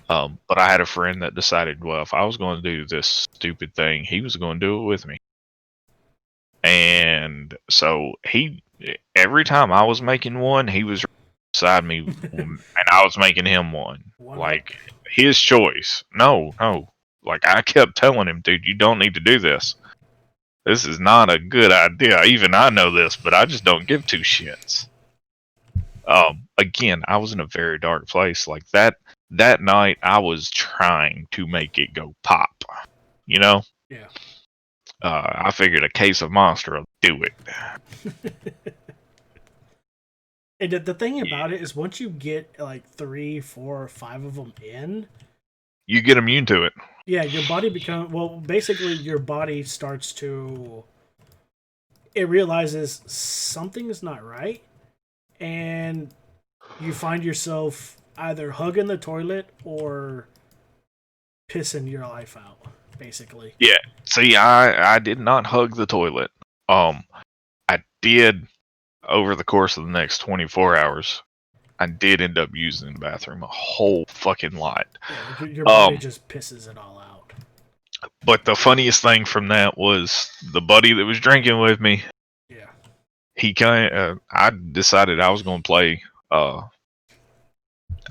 But I had a friend that decided, well, if I was going to do this stupid thing, he was going to do it with me. And so every time I was making one, he was beside me, and I was making him one. Like, his choice. No. Like, I kept telling him, dude, you don't need to do this. This is not a good idea. Even I know this, but I just don't give 2 shits. Again, I was in a very dark place. Like, that night, I was trying to make it go pop. You know? Yeah. I figured a case of Monster will do it. And the thing about it is, once you get like 3, 4, 5 of them in, you get immune to it. Yeah, your body basically your body starts to, it realizes something is not right, and you find yourself either hugging the toilet or pissing your life out, basically. Yeah. See, I did not hug the toilet. I did over the course of the next 24 hours. I did end up using the bathroom a whole fucking lot. Yeah, your body just pisses it all out. But the funniest thing from that was the buddy that was drinking with me. Yeah. I decided I was going to play. I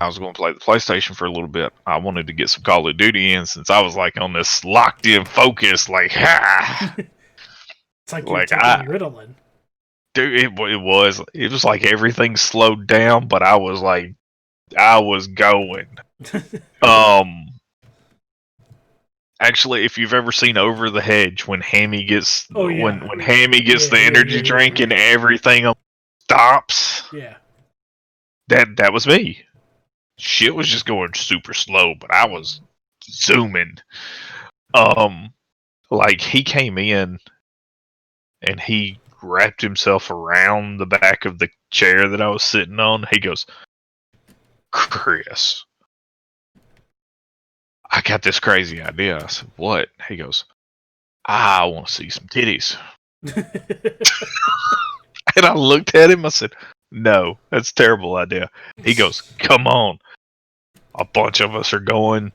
was going to play the PlayStation for a little bit. I wanted to get some Call of Duty in since I was like on this locked in focus, like ha. It's like you're taking Ritalin. Dude, it was like everything slowed down, but I was going. Actually, if you've ever seen Over the Hedge, when Hammy gets when Hammy gets the energy drink and everything stops. Yeah. That was me. Shit was just going super slow, but I was zooming. Like, he came in and he wrapped himself around the back of the chair that I was sitting on. He goes, "Chris, I got this crazy idea." I said, "What?" He goes, "I want to see some titties." And I looked at him. I said, "No, that's a terrible idea." He goes, "Come on. A bunch of us are going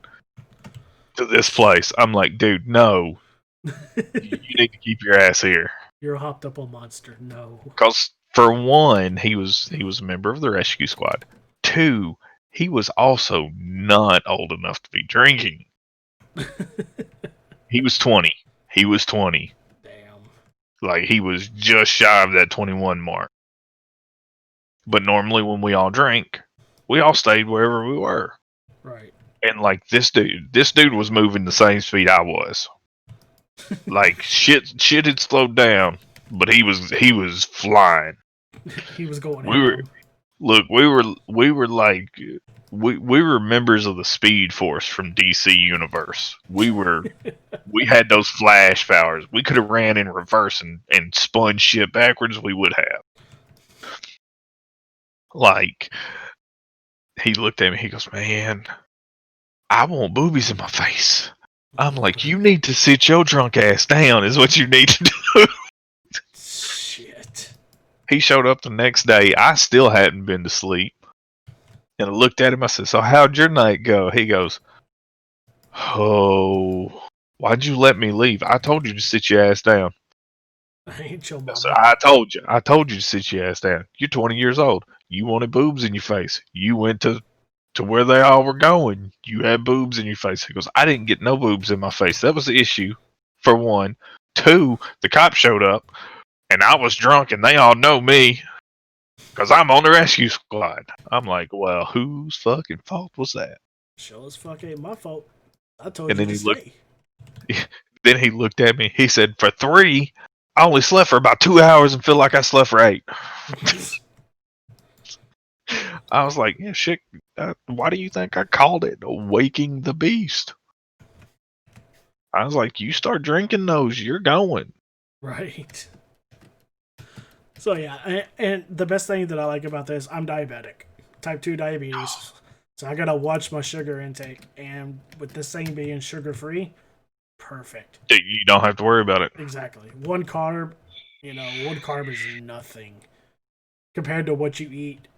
to this place." I'm like, "Dude, no. You need to keep your ass here." You're a hopped up on Monster. No. Because for one, he was a member of the rescue squad. 2, he was also not old enough to be drinking. He was 20. Damn. Like, he was just shy of that 21 mark. But normally when we all drink, We all stayed wherever we were. Right. And like this dude was moving the same speed I was. Like shit had slowed down, but he was flying. He was going We were ham. look, we were like we were members of the Speed Force from DC Universe. We had those flash powers. We could have ran in reverse and spun shit backwards. We would have. Like, he looked at me. He goes, "Man, I want boobies in my face." I'm like, "You need to sit your drunk ass down. Is what you need to do." Shit. He showed up the next day. I still hadn't been to sleep. And I looked at him. I said, "So how'd your night go?" He goes, "Oh, why'd you let me leave? I told you to sit your ass down." I ain't your I mama. said, I told you to sit your ass down. You're 20 years old. You wanted boobs in your face. You went to where they all were going. You had boobs in your face. He goes, "I didn't get no boobs in my face. That was the issue, for one. Two, the cops showed up, and I was drunk, and they all know me, because I'm on the rescue squad." I'm like, "Well, whose fucking fault was that?" Sure as fuck ain't my fault. I told And you then to stay. then he looked at me. He said, "For 3, I only slept for about 2 hours and feel like I slept for 8. I was like, "Yeah, shit. Why do you think I called it Waking the Beast?" I was like, "You start drinking those, you're going." Right. So yeah, and the best thing that I like about this, I'm diabetic, type 2 diabetes. So I gotta watch my sugar intake, and with this thing being sugar free, perfect. You don't have to worry about it. Exactly. One carb is nothing compared to what you eat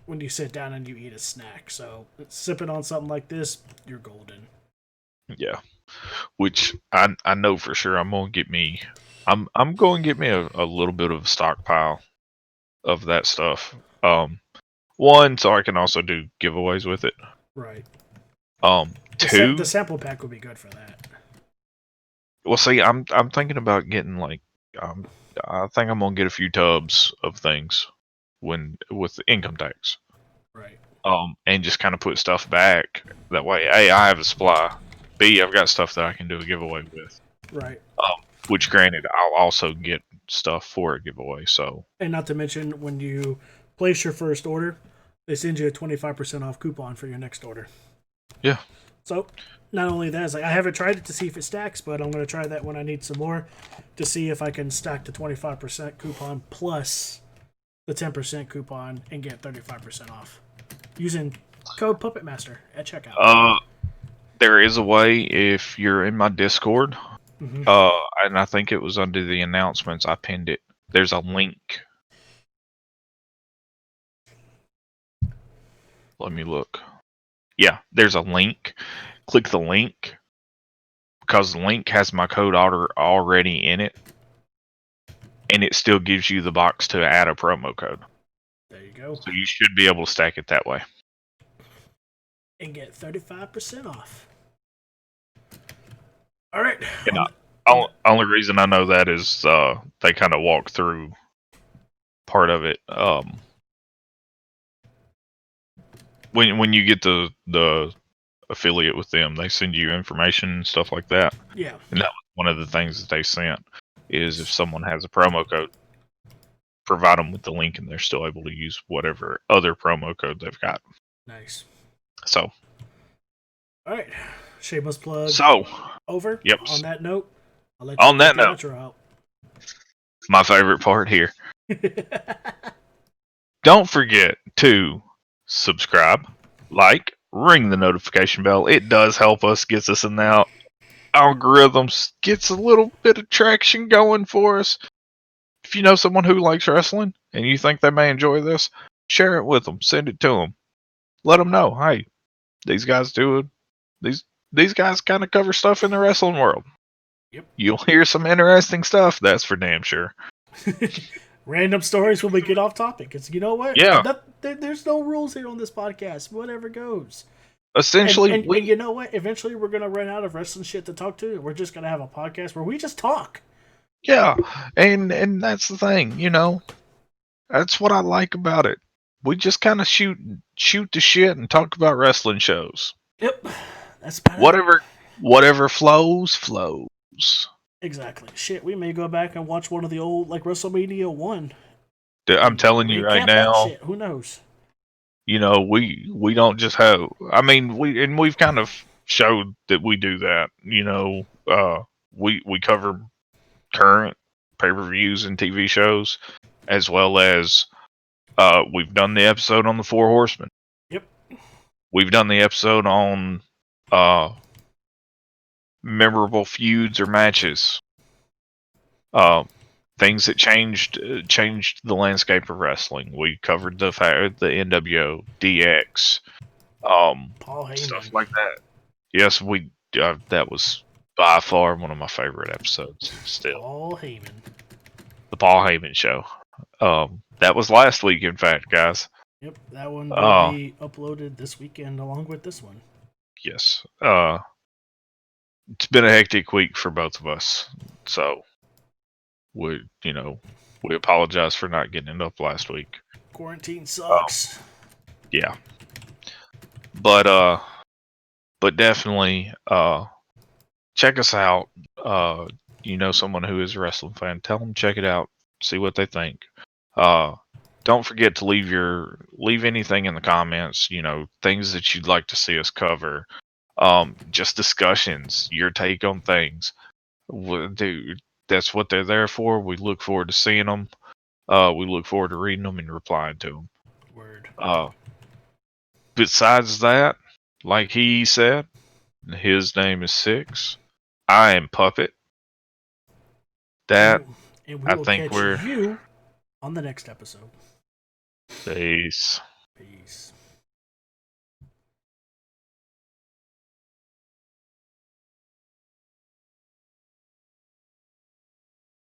when you sit down and you eat a snack. So sipping on something like this, you're golden. Yeah, which I know for sure I'm gonna get me. I'm going to get me a little bit of a stockpile of that stuff. One, so I can also do giveaways with it. Right. Two, The sample pack would be good for that. well, see, I'm thinking about getting like, I think I'm gonna get a few tubs of things with income tax. Right. And just kind of put stuff back. That way, A, I have a supply. B, I've got stuff that I can do a giveaway with. Right. Which, granted, I'll also get stuff for a giveaway. So, And not to mention, when you place your first order, they send you a 25% off coupon for your next order. yeah. So, not only that, it's like I haven't tried it to see if it stacks, but I'm going to try that when I need some more to see if I can stack the 25% coupon plus the 10% coupon and get 35% off using code Puppetmaster at checkout. There is a way if you're in my Discord. Mm-hmm. And I think it was under the announcements. I pinned it. There's a link. Let me look. Yeah, there's a link. Click the link because the link has my code order already in it, and it still gives you the box to add a promo code. There you go. So you should be able to stack it that way. And get 35% off. All right. And only reason I know that is they kind of walk through part of it. When you get the affiliate with them, they send you information and stuff like that. Yeah. And that was one of the things that they sent is if someone has a promo code, provide them with the link, and they're still able to use whatever other promo code they've got. Nice. So. All right. Shameless plug. So. Over. Yep. On that note, I'll let you on that note, outro out. My favorite part here. Don't forget to subscribe, like, ring the notification bell. It does help us, gets us in the algorithms, gets a little bit of traction going for us. If you know someone who likes wrestling and you think they may enjoy this, share it with them. Send it to them. Let them know, hey, these guys do it. These guys kind of cover stuff in the wrestling world. Yep. You'll hear some interesting stuff, that's for damn sure. Random stories when we get off topic. Because you know what? Yeah. There's no rules here on this podcast. Whatever goes. Essentially, and you know what? Eventually, we're gonna run out of wrestling shit to talk to. We're just gonna have a podcast where we just talk. Yeah, and that's the thing, you know. That's what I like about it. we just kind of shoot the shit and talk about wrestling shows. Yep, that's about it. Whatever flows. Exactly. Shit, we may go back and watch one of the old, like WrestleMania 1. I'm telling you right Recap that now. shit. Who knows? You know, we don't just have. I mean, we've kind of showed that we do that. You know, we cover current pay-per-views and TV shows, as well as we've done the episode on the Four Horsemen. Yep. We've done the episode on memorable feuds or matches. Things that changed the landscape of wrestling. We covered the NWO, DX, Paul Heyman. stuff like that. Yes, we. That was by far one of my favorite episodes. Still, Paul Heyman. The Paul Heyman Show. That was last week, in fact, guys. Yep, that one will be uploaded this weekend along with this one. Yes. It's been a hectic week for both of us, so we apologize for not getting it up last week. Quarantine sucks. Yeah. But definitely check us out. You know someone who is a wrestling fan, tell them check it out, see what they think. Don't forget to leave anything in the comments, you know, things that you'd like to see us cover. Just discussions, your take on things. Dude, that's what they're there for. We look forward to seeing them. We look forward to reading them and replying to them. Word. Besides that, like he said, his name is Six. I am Puppet. And we will I think catch you on the next episode. Peace. Peace.